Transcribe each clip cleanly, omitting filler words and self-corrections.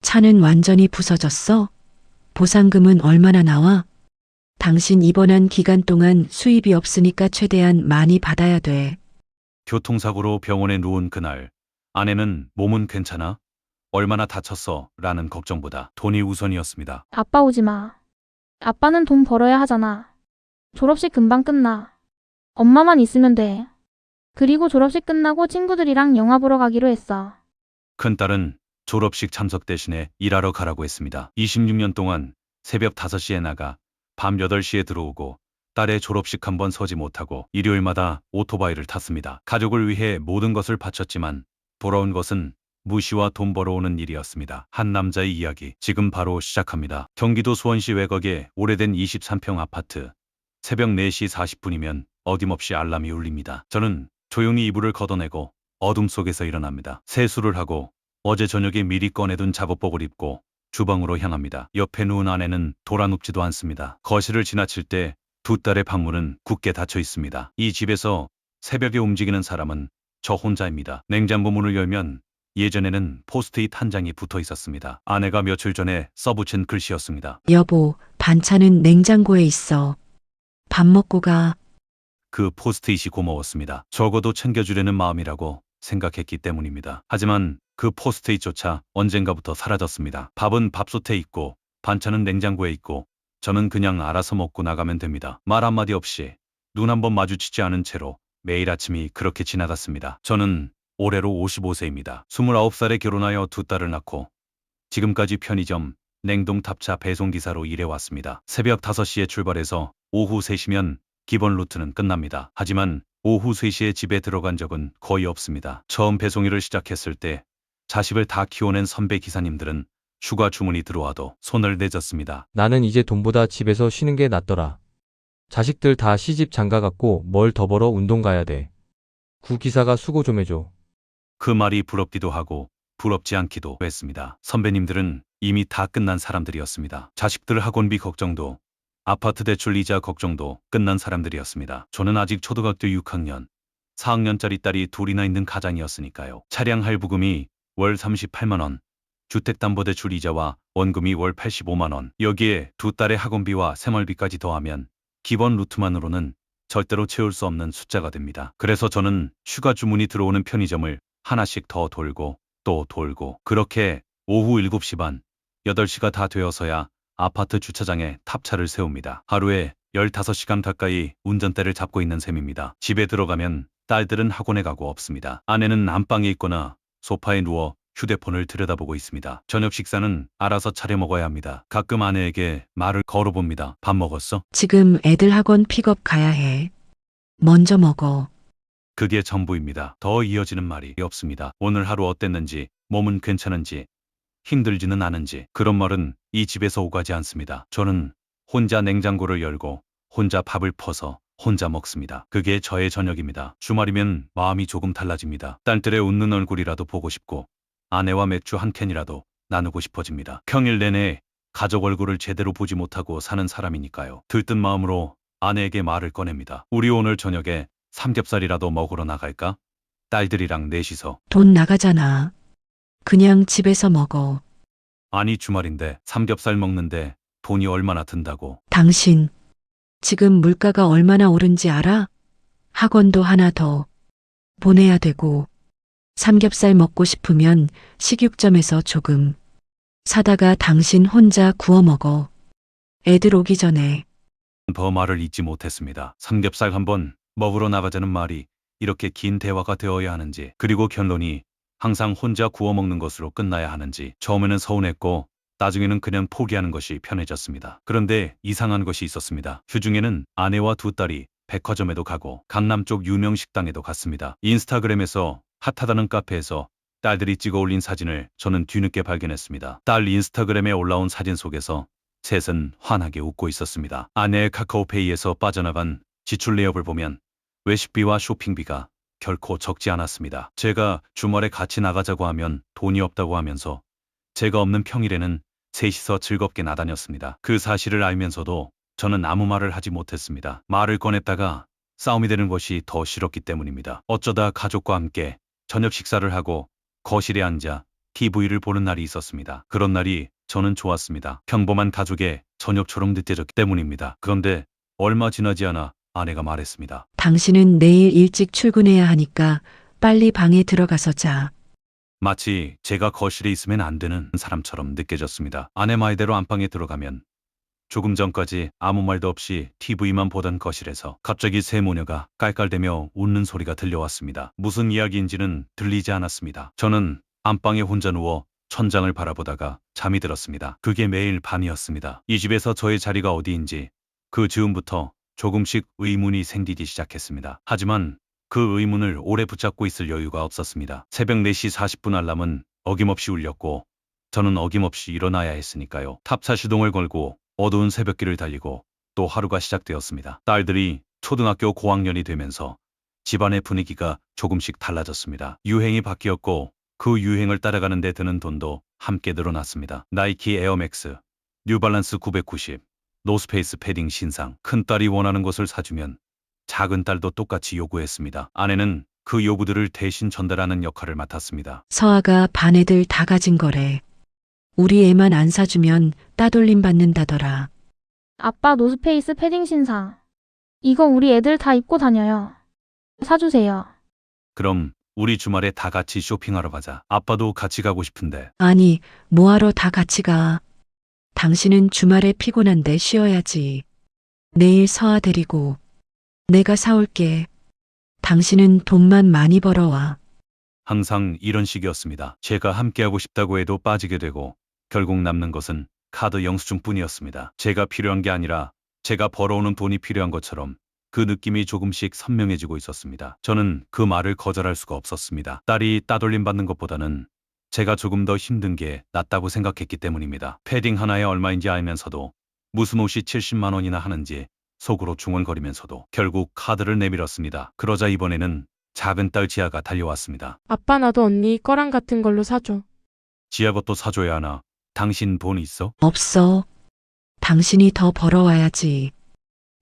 차는 완전히 부서졌어? 보상금은 얼마나 나와? 당신 입원한 기간 동안 수입이 없으니까 최대한 많이 받아야 돼. 교통사고로 병원에 누운 그날, 아내는 몸은 괜찮아? 얼마나 다쳤어? 라는 걱정보다 돈이 우선이었습니다. 아빠 오지 마. 아빠는 돈 벌어야 하잖아. 졸업식 금방 끝나. 엄마만 있으면 돼. 그리고 졸업식 끝나고 친구들이랑 영화 보러 가기로 했어. 큰딸은 졸업식 참석 대신에 일하러 가라고 했습니다. 26년 동안 새벽 5시에 나가 밤 8시에 들어오고 딸의 졸업식 한 번 서지 못하고 일요일마다 오토바이를 탔습니다. 가족을 위해 모든 것을 바쳤지만 돌아온 것은 무시와 돈 벌어오는 일이었습니다. 한 남자의 이야기 지금 바로 시작합니다. 경기도 수원시 외곽의 오래된 23평 아파트. 새벽 4시 40분이면 어김없이 알람이 울립니다. 저는 조용히 이불을 걷어내고 어둠 속에서 일어납니다. 세수를 하고 어제 저녁에 미리 꺼내둔 작업복을 입고 주방으로 향합니다. 옆에 누운 아내는 돌아눕지도 않습니다. 거실을 지나칠 때 두 딸의 방문은 굳게 닫혀 있습니다. 이 집에서 새벽에 움직이는 사람은 저 혼자입니다. 냉장고 문을 열면 예전에는 포스트잇 한 장이 붙어 있었습니다. 아내가 며칠 전에 써붙인 글씨였습니다. 여보, 반찬은 냉장고에 있어. 밥 먹고 가. 그 포스트잇이 고마웠습니다. 적어도 챙겨주려는 마음이라고 생각했기 때문입니다. 하지만 그 포스트잇조차 언젠가부터 사라졌습니다. 밥은 밥솥에 있고 반찬은 냉장고에 있고 저는 그냥 알아서 먹고 나가면 됩니다. 말 한마디 없이 눈 한번 마주치지 않은 채로 매일 아침이 그렇게 지나갔습니다. 저는 올해로 55세입니다. 29살에 결혼하여 두 딸을 낳고 지금까지 편의점, 냉동 탑차 배송기사로 일해왔습니다. 새벽 5시에 출발해서 오후 3시면 기본 루트는 끝납니다. 하지만 오후 3시에 집에 들어간 적은 거의 없습니다. 처음 배송일을 시작했을 때 자식을 다 키워낸 선배 기사님들은 휴가 주문이 들어와도 손을 내젓습니다. 나는 이제 돈보다 집에서 쉬는 게 낫더라. 자식들 다 시집 장가갔고 뭘 더 벌어 운동 가야 돼. 구기사가 수고 좀 해줘. 그 말이 부럽기도 하고 부럽지 않기도 했습니다. 선배님들은 이미 다 끝난 사람들이었습니다. 자식들 학원비 걱정도 아파트 대출 이자 걱정도 끝난 사람들이었습니다. 저는 아직 초등학교 6학년, 4학년짜리 딸이 둘이나 있는 가장이었으니까요. 차량 할부금이 월 38만 원, 주택담보대출 이자와 원금이 월 85만 원, 여기에 두 딸의 학원비와 생활비까지 더하면 기본 루트만으로는 절대로 채울 수 없는 숫자가 됩니다. 그래서 저는 휴가 주문이 들어오는 편의점을 하나씩 더 돌고 또 돌고 그렇게 오후 7시 반, 8시가 다 되어서야 아파트 주차장에 탑차를 세웁니다. 하루에 15시간 가까이 운전대를 잡고 있는 셈입니다. 집에 들어가면 딸들은 학원에 가고 없습니다. 아내는 안방에 있거나 소파에 누워 휴대폰을 들여다보고 있습니다. 저녁 식사는 알아서 차려 먹어야 합니다. 가끔 아내에게 말을 걸어봅니다. 밥 먹었어? 지금 애들 학원 픽업 가야 해. 먼저 먹어. 그게 전부입니다. 더 이어지는 말이 없습니다. 오늘 하루 어땠는지, 몸은 괜찮은지, 힘들지는 않은지 그런 말은 이 집에서 오가지 않습니다. 저는 혼자 냉장고를 열고 혼자 밥을 퍼서 혼자 먹습니다. 그게 저의 저녁입니다. 주말이면 마음이 조금 달라집니다. 딸들의 웃는 얼굴이라도 보고 싶고 아내와 맥주 한 캔이라도 나누고 싶어집니다. 평일 내내 가족 얼굴을 제대로 보지 못하고 사는 사람이니까요. 들뜬 마음으로 아내에게 말을 꺼냅니다. 우리 오늘 저녁에 삼겹살이라도 먹으러 나갈까? 딸들이랑 넷이서. 돈 나가잖아. 그냥 집에서 먹어. 아니 주말인데 삼겹살 먹는데 돈이 얼마나 든다고. 당신, 지금 물가가 얼마나 오른지 알아? 학원도 하나 더 보내야 되고, 삼겹살 먹고 싶으면 식육점에서 조금 사다가 당신 혼자 구워 먹어. 애들 오기 전에. 더 말을 잇지 못했습니다. 삼겹살 한번 먹으러 나가자는 말이 이렇게 긴 대화가 되어야 하는지, 그리고 결론이 항상 혼자 구워 먹는 것으로 끝나야 하는지 처음에는 서운했고 나중에는 그냥 포기하는 것이 편해졌습니다. 그런데 이상한 것이 있었습니다. 주중에는 아내와 두 딸이 백화점에도 가고 강남 쪽 유명 식당에도 갔습니다. 인스타그램에서 핫하다는 카페에서 딸들이 찍어 올린 사진을 저는 뒤늦게 발견했습니다. 딸 인스타그램에 올라온 사진 속에서 셋은 환하게 웃고 있었습니다. 아내의 카카오페이에서 빠져나간 지출 내역을 보면 외식비와 쇼핑비가 결코 적지 않았습니다. 제가 주말에 같이 나가자고 하면 돈이 없다고 하면서 제가 없는 평일에는 셋이서 즐겁게 나다녔습니다. 그 사실을 알면서도 저는 아무 말을 하지 못했습니다. 말을 꺼냈다가 싸움이 되는 것이 더 싫었기 때문입니다. 어쩌다 가족과 함께 저녁 식사를 하고 거실에 앉아 TV를 보는 날이 있었습니다. 그런 날이 저는 좋았습니다. 평범한 가족의 저녁처럼 느껴졌기 때문입니다. 그런데 얼마 지나지 않아 아내가 말했습니다. 당신은 내일 일찍 출근해야 하니까 빨리 방에 들어가서 자. 마치 제가 거실에 있으면 안 되는 사람처럼 느껴졌습니다. 아내 말대로 안방에 들어가면 조금 전까지 아무 말도 없이 TV만 보던 거실에서 갑자기 세 모녀가 깔깔대며 웃는 소리가 들려왔습니다. 무슨 이야기인지는 들리지 않았습니다. 저는 안방에 혼자 누워 천장을 바라보다가 잠이 들었습니다. 그게 매일 밤이었습니다. 이 집에서 저의 자리가 어디인지 그 즈음부터 조금씩 의문이 생기기 시작했습니다. 하지만 그 의문을 오래 붙잡고 있을 여유가 없었습니다. 새벽 4시 40분 알람은 어김없이 울렸고 저는 어김없이 일어나야 했으니까요. 탑차 시동을 걸고 어두운 새벽길을 달리고 또 하루가 시작되었습니다. 딸들이 초등학교 고학년이 되면서 집안의 분위기가 조금씩 달라졌습니다. 유행이 바뀌었고 그 유행을 따라가는 데 드는 돈도 함께 늘어났습니다. 나이키 에어맥스, 뉴발란스 990, 노스페이스 패딩 신상. 큰딸이 원하는 것을 사주면 작은딸도 똑같이 요구했습니다. 아내는 그 요구들을 대신 전달하는 역할을 맡았습니다. 서아가 반 애들 다 가진 거래. 우리 애만 안 사주면 따돌림 받는다더라. 아빠 노스페이스 패딩 신상. 이거 우리 애들 다 입고 다녀요. 사주세요. 그럼 우리 주말에 다 같이 쇼핑하러 가자. 아빠도 같이 가고 싶은데. 아니, 뭐하러 다 같이 가. 당신은 주말에 피곤한데 쉬어야지. 내일 서아 데리고 내가 사올게. 당신은 돈만 많이 벌어와. 항상 이런 식이었습니다. 제가 함께하고 싶다고 해도 빠지게 되고 결국 남는 것은 카드 영수증뿐이었습니다. 제가 필요한 게 아니라 제가 벌어오는 돈이 필요한 것처럼 그 느낌이 조금씩 선명해지고 있었습니다. 저는 그 말을 거절할 수가 없었습니다. 딸이 따돌림 받는 것보다는 제가 조금 더 힘든 게 낫다고 생각했기 때문입니다. 패딩 하나에 얼마인지 알면서도 무슨 옷이 70만 원이나 하는지 속으로 중얼거리면서도 결국 카드를 내밀었습니다. 그러자 이번에는 작은 딸 지아가 달려왔습니다. 아빠 나도 언니 거랑 같은 걸로 사줘. 지아 것도 사줘야 하나? 당신 돈 있어? 없어. 당신이 더 벌어와야지.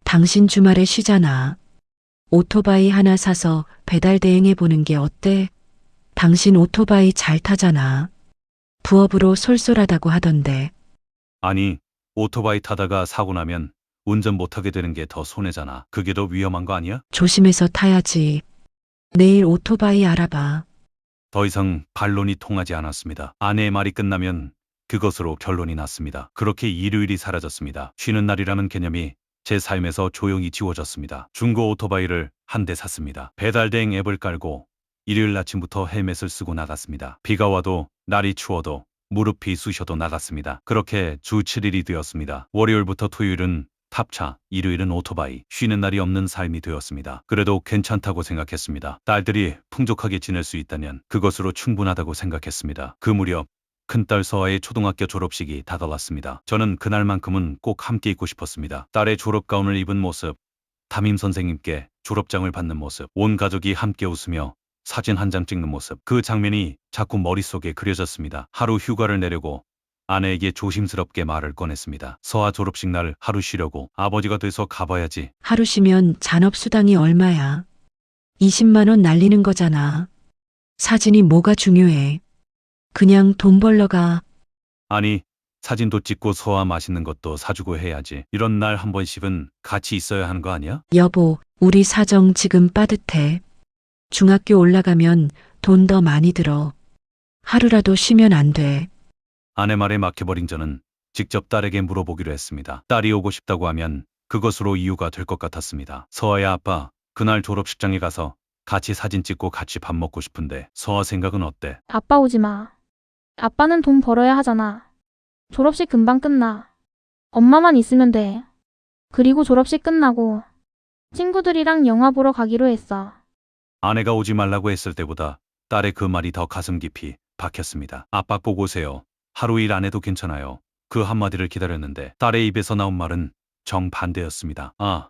당신 주말에 쉬잖아. 오토바이 하나 사서 배달 대행해 보는 게 어때? 당신 오토바이 잘 타잖아. 부업으로 쏠쏠하다고 하던데. 아니, 오토바이 타다가 사고 나면 운전 못하게 되는 게 더 손해잖아. 그게 더 위험한 거 아니야? 조심해서 타야지. 내일 오토바이 알아봐. 더 이상 반론이 통하지 않았습니다. 아내의 말이 끝나면 그것으로 결론이 났습니다. 그렇게 일요일이 사라졌습니다. 쉬는 날이라는 개념이 제 삶에서 조용히 지워졌습니다. 중고 오토바이를 한 대 샀습니다. 배달대행 앱을 깔고 일요일 아침부터 헬멧을 쓰고 나갔습니다. 비가 와도 날이 추워도 무릎이 쑤셔도 나갔습니다. 그렇게 주 7일이 되었습니다. 월요일부터 토요일은 탑차, 일요일은 오토바이, 쉬는 날이 없는 삶이 되었습니다. 그래도 괜찮다고 생각했습니다. 딸들이 풍족하게 지낼 수 있다면 그것으로 충분하다고 생각했습니다. 그 무렵 큰딸 서아의 초등학교 졸업식이 다가왔습니다. 저는 그날만큼은 꼭 함께 있고 싶었습니다. 딸의 졸업가운을 입은 모습, 담임 선생님께 졸업장을 받는 모습, 온 가족이 함께 웃으며 사진 한 장 찍는 모습, 그 장면이 자꾸 머릿속에 그려졌습니다. 하루 휴가를 내려고 아내에게 조심스럽게 말을 꺼냈습니다. 서아 졸업식 날 하루 쉬려고. 아버지가 돼서 가봐야지. 하루 쉬면 잔업수당이 얼마야? 20만 원 날리는 거잖아. 사진이 뭐가 중요해. 그냥 돈 벌러 가. 아니, 사진도 찍고 서아 맛있는 것도 사주고 해야지. 이런 날 한 번씩은 같이 있어야 하는 거 아니야? 여보, 우리 사정 지금 빠듯해. 중학교 올라가면 돈 더 많이 들어. 하루라도 쉬면 안 돼. 아내 말에 막혀버린 저는 직접 딸에게 물어보기로 했습니다. 딸이 오고 싶다고 하면 그것으로 이유가 될 것 같았습니다. 서아야 아빠, 그날 졸업식장에 가서 같이 사진 찍고 같이 밥 먹고 싶은데 서아 생각은 어때? 아빠 오지 마. 아빠는 돈 벌어야 하잖아. 졸업식 금방 끝나. 엄마만 있으면 돼. 그리고 졸업식 끝나고 친구들이랑 영화 보러 가기로 했어. 아내가 오지 말라고 했을 때보다 딸의 그 말이 더 가슴 깊이 박혔습니다. 아빠 꼭 오세요. 하루 일 안 해도 괜찮아요. 그 한마디를 기다렸는데 딸의 입에서 나온 말은 정반대였습니다. 아,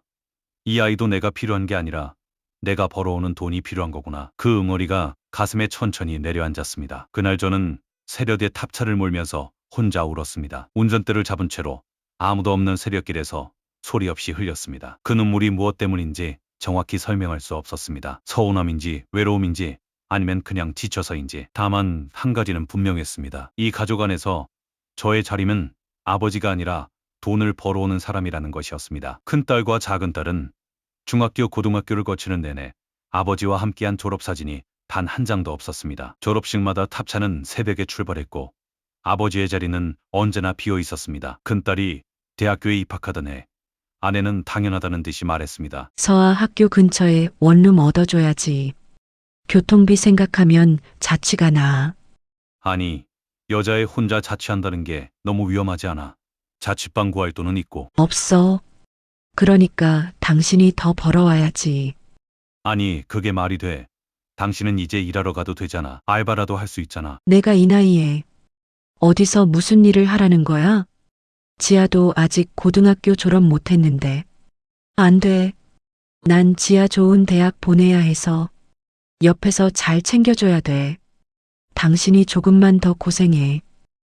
이 아이도 내가 필요한 게 아니라 내가 벌어오는 돈이 필요한 거구나. 그 응어리가 가슴에 천천히 내려앉았습니다. 그날 저는 세련된 탑차를 몰면서 혼자 울었습니다. 운전대를 잡은 채로 아무도 없는 새벽길에서 소리 없이 흘렸습니다. 그 눈물이 무엇 때문인지 정확히 설명할 수 없었습니다. 서운함인지 외로움인지 아니면 그냥 지쳐서인지. 다만 한 가지는 분명했습니다. 이 가족 안에서 저의 자리는 아버지가 아니라 돈을 벌어오는 사람이라는 것이었습니다. 큰딸과 작은딸은 중학교, 고등학교를 거치는 내내 아버지와 함께한 졸업사진이 단 한 장도 없었습니다. 졸업식마다 탑차는 새벽에 출발했고 아버지의 자리는 언제나 비어 있었습니다. 큰딸이 대학교에 입학하던 해 아내는 당연하다는 듯이 말했습니다. 서아 학교 근처에 원룸 얻어줘야지. 교통비 생각하면 자취가 나아. 아니, 여자애 혼자 자취한다는 게 너무 위험하지 않아. 자취방 구할 돈은 있고. 없어. 그러니까 당신이 더 벌어와야지. 아니, 그게 말이 돼. 당신은 이제 일하러 가도 되잖아. 알바라도 할 수 있잖아. 내가 이 나이에 어디서 무슨 일을 하라는 거야? 지아도 아직 고등학교 졸업 못했는데. 안 돼. 난 지아 좋은 대학 보내야 해서 옆에서 잘 챙겨줘야 돼. 당신이 조금만 더 고생해.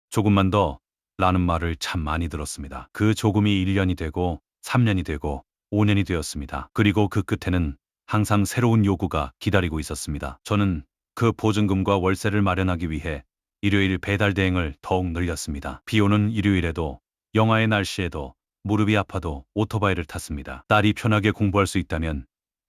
조금만 더 라는 말을 참 많이 들었습니다. 그 조금이 1년이 되고 3년이 되고 5년이 되었습니다. 그리고 그 끝에는 항상 새로운 요구가 기다리고 있었습니다. 저는 그 보증금과 월세를 마련하기 위해 일요일 배달 대행을 더욱 늘렸습니다. 비 오는 일요일에도 영하의 날씨에도 무릎이 아파도 오토바이를 탔습니다. 딸이 편하게 공부할 수 있다면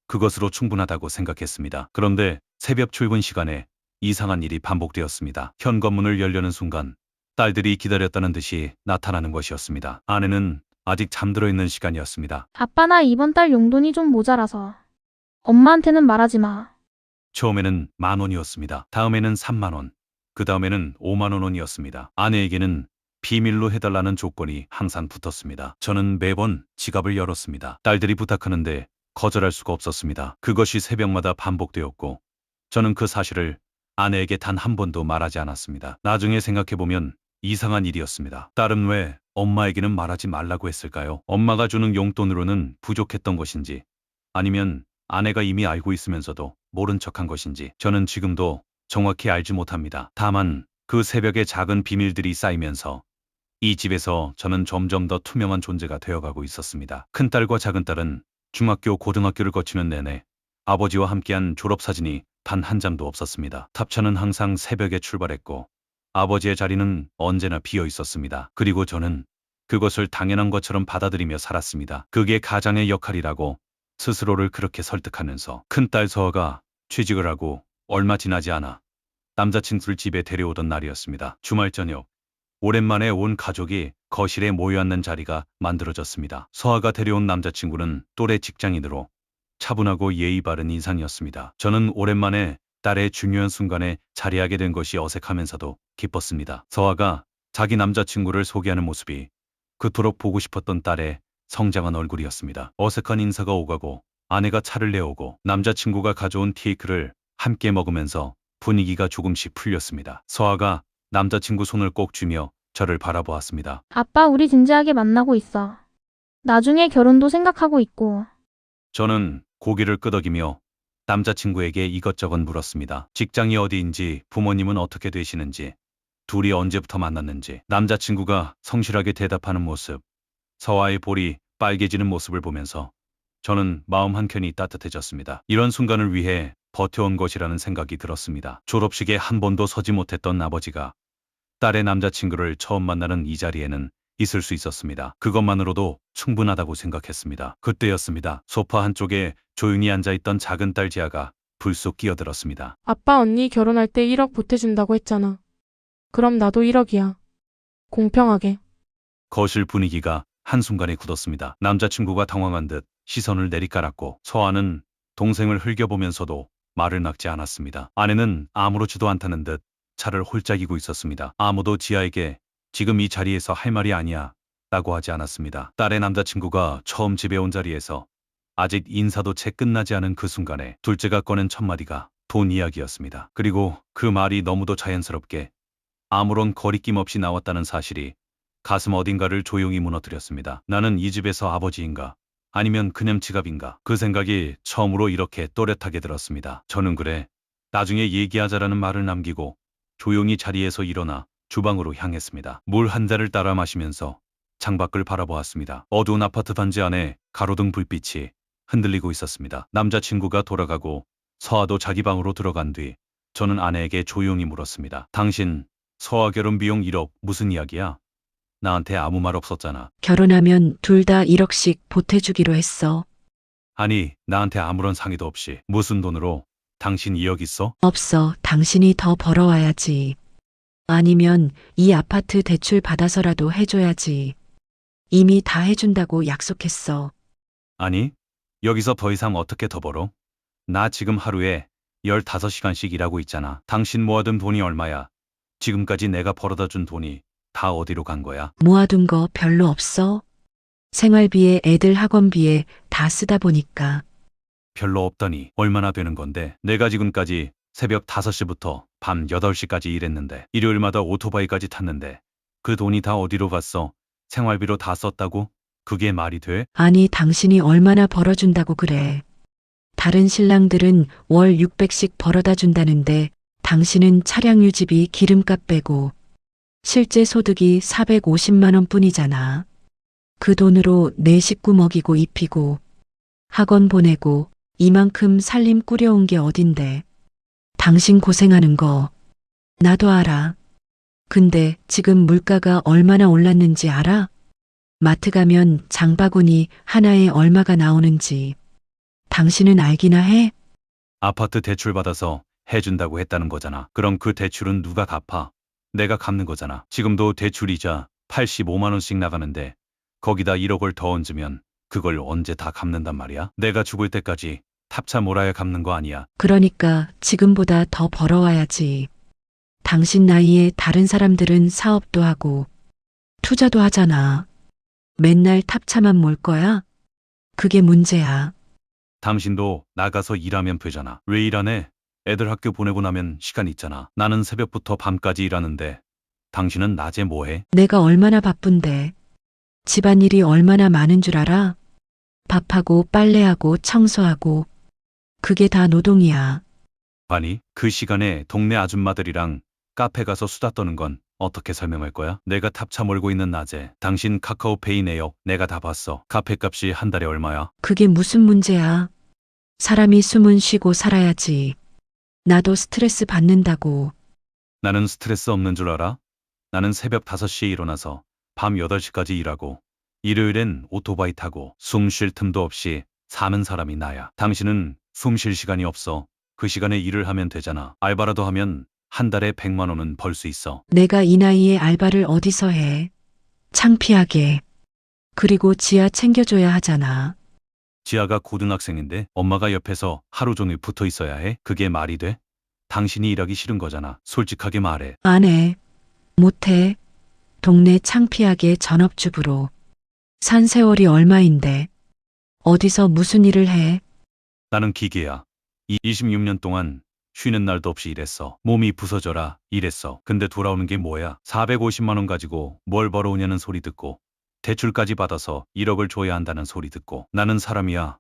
그것으로 충분하다고 생각했습니다. 그런데 새벽 출근 시간에 이상한 일이 반복되었습니다. 현관문을 열려는 순간 딸들이 기다렸다는 듯이 나타나는 것이었습니다. 아내는 아직 잠들어 있는 시간이었습니다. 아빠 나 이번 달 용돈이 좀 모자라서. 엄마한테는 말하지 마. 처음에는 10,000원이었습니다. 다음에는 30,000원, 그 다음에는 50,000원이었습니다. 아내에게는 비밀로 해달라는 조건이 항상 붙었습니다. 저는 매번 지갑을 열었습니다. 딸들이 부탁하는데 거절할 수가 없었습니다. 그것이 새벽마다 반복되었고 저는 그 사실을 아내에게 단 한 번도 말하지 않았습니다. 나중에 생각해보면 이상한 일이었습니다. 딸은 왜 엄마에게는 말하지 말라고 했을까요? 엄마가 주는 용돈으로는 부족했던 것인지 아니면 아내가 이미 알고 있으면서도 모른 척한 것인지 저는 지금도 정확히 알지 못합니다. 다만 그 새벽에 작은 비밀들이 쌓이면서 이 집에서 저는 점점 더 투명한 존재가 되어가고 있었습니다. 큰딸과 작은딸은 중학교, 고등학교를 거치는 내내 아버지와 함께한 졸업사진이 단 한 장도 없었습니다. 탑차는 항상 새벽에 출발했고 아버지의 자리는 언제나 비어 있었습니다. 그리고 저는 그것을 당연한 것처럼 받아들이며 살았습니다. 그게 가장의 역할이라고 스스로를 그렇게 설득하면서 큰딸 서아가 취직을 하고 얼마 지나지 않아 남자친구를 집에 데려오던 날이었습니다. 주말 저녁 오랜만에 온 가족이 거실에 모여 앉는 자리가 만들어졌습니다. 서아가 데려온 남자친구는 또래 직장인으로 차분하고 예의 바른 인상이었습니다. 저는 오랜만에 딸의 중요한 순간에 자리하게 된 것이 어색하면서도 기뻤습니다. 서아가 자기 남자친구를 소개하는 모습이 그토록 보고 싶었던 딸의 성장한 얼굴이었습니다. 어색한 인사가 오가고 아내가 차를 내오고 남자친구가 가져온 케이크를 함께 먹으면서 분위기가 조금씩 풀렸습니다. 서아가 남자친구 손을 꼭 쥐며 저를 바라보았습니다. 아빠 우리 진지하게 만나고 있어. 나중에 결혼도 생각하고 있고. 저는 고개를 끄덕이며 남자친구에게 이것저것 물었습니다. 직장이 어디인지, 부모님은 어떻게 되시는지, 둘이 언제부터 만났는지. 남자친구가 성실하게 대답하는 모습, 서아의 볼이 빨개지는 모습을 보면서 저는 마음 한켠이 따뜻해졌습니다. 이런 순간을 위해 버텨온 것이라는 생각이 들었습니다. 졸업식에 한 번도 서지 못했던 아버지가 딸의 남자친구를 처음 만나는 이 자리에는 있을 수 있었습니다. 그것만으로도 충분하다고 생각했습니다. 그때였습니다. 소파 한쪽에 조용히 앉아있던 작은 딸 지아가 불쑥 끼어들었습니다. 아빠 언니 결혼할 때 1억 보태준다고 했잖아. 그럼 나도 1억이야. 공평하게. 거실 분위기가 한순간에 굳었습니다. 남자친구가 당황한 듯 시선을 내리깔았고 서아는 동생을 흘겨보면서도 말을 낚지 않았습니다. 아내는 아무렇지도 않다는 듯 차를 홀짝이고 있었습니다. 아무도 지아에게 지금 이 자리에서 할 말이 아니야 라고 하지 않았습니다. 딸의 남자친구가 처음 집에 온 자리에서 아직 인사도 채 끝나지 않은 그 순간에 둘째가 꺼낸 첫 마디가 돈 이야기였습니다. 그리고 그 말이 너무도 자연스럽게 아무런 거리낌 없이 나왔다는 사실이 가슴 어딘가를 조용히 무너뜨렸습니다. 나는 이 집에서 아버지인가? 아니면 그냥 지갑인가? 그 생각이 처음으로 이렇게 또렷하게 들었습니다. 저는 그래, 나중에 얘기하자라는 말을 남기고 조용히 자리에서 일어나 주방으로 향했습니다. 물 한 잔을 따라 마시면서 창밖을 바라보았습니다. 어두운 아파트 단지 안에 가로등 불빛이 흔들리고 있었습니다. 남자친구가 돌아가고 서아도 자기 방으로 들어간 뒤 저는 아내에게 조용히 물었습니다. 당신 서아 결혼 비용 1억 무슨 이야기야? 나한테 아무 말 없었잖아. 결혼하면 둘 다 1억씩 보태주기로 했어. 아니, 나한테 아무런 상의도 없이 무슨 돈으로? 당신 2억 있어? 없어. 당신이 더 벌어와야지. 아니면 이 아파트 대출 받아서라도 해줘야지. 이미 다 해준다고 약속했어. 아니, 여기서 더 이상 어떻게 더 벌어? 나 지금 하루에 15시간씩 일하고 있잖아. 당신 모아둔 돈이 얼마야? 지금까지 내가 벌어다 준 돈이 다 어디로 간 거야? 모아둔 거 별로 없어? 생활비에 애들 학원비에 다 쓰다 보니까. 별로 없다니 얼마나 되는 건데. 내가 지금까지 새벽 5시부터 밤 8시까지 일했는데 일요일마다 오토바이까지 탔는데 그 돈이 다 어디로 갔어? 생활비로 다 썼다고? 그게 말이 돼? 아니, 당신이 얼마나 벌어준다고 그래. 다른 신랑들은 월 600씩 벌어다 준다는데 당신은 차량 유지비 기름값 빼고 실제 소득이 450만 원 뿐이잖아. 그 돈으로 내 식구 먹이고 입히고 학원 보내고 이만큼 살림 꾸려온 게 어딘데. 당신 고생하는 거 나도 알아. 근데 지금 물가가 얼마나 올랐는지 알아? 마트 가면 장바구니 하나에 얼마가 나오는지 당신은 알기나 해? 아파트 대출 받아서 해준다고 했다는 거잖아. 그럼 그 대출은 누가 갚아? 내가 갚는 거잖아. 지금도 대출이자 85만 원씩 나가는데 거기다 1억을 더 얹으면 그걸 언제 다 갚는단 말이야? 내가 죽을 때까지 탑차 몰아야 갚는 거 아니야? 그러니까 지금보다 더 벌어와야지. 당신 나이에 다른 사람들은 사업도 하고 투자도 하잖아. 맨날 탑차만 몰 거야? 그게 문제야. 당신도 나가서 일하면 되잖아. 왜 일 안 해? 애들 학교 보내고 나면 시간 있잖아. 나는 새벽부터 밤까지 일하는데 당신은 낮에 뭐 해? 내가 얼마나 바쁜데. 집안일이 얼마나 많은 줄 알아? 밥하고 빨래하고 청소하고 그게 다 노동이야. 아니, 그 시간에 동네 아줌마들이랑 카페 가서 수다 떠는 건 어떻게 설명할 거야? 내가 탑차 몰고 있는 낮에 당신 카카오페이 내역 내가 다 봤어. 카페 값이 한 달에 얼마야? 그게 무슨 문제야. 사람이 숨은 쉬고 살아야지. 나도 스트레스 받는다고. 나는 스트레스 없는 줄 알아? 나는 새벽 5시에 일어나서 밤 8시까지 일하고 일요일엔 오토바이 타고 숨 쉴 틈도 없이 사는 사람이 나야. 당신은 숨 쉴 시간이 없어. 그 시간에 일을 하면 되잖아. 알바라도 하면 한 달에 100만 원은 벌 수 있어. 내가 이 나이에 알바를 어디서 해. 창피하게. 그리고 지아 챙겨줘야 하잖아. 지아가 고등학생인데 엄마가 옆에서 하루 종일 붙어 있어야 해? 그게 말이 돼? 당신이 일하기 싫은 거잖아. 솔직하게 말해. 안 해. 못해. 동네 창피하게 전업주부로. 산 세월이 얼마인데. 어디서 무슨 일을 해. 나는 기계야. 26년 동안 쉬는 날도 없이 일했어. 몸이 부서져라 일했어. 근데 돌아오는 게 뭐야? 450만 원 가지고 뭘 벌어오냐는 소리 듣고 대출까지 받아서 1억을 줘야 한다는 소리 듣고 나는 사람이야?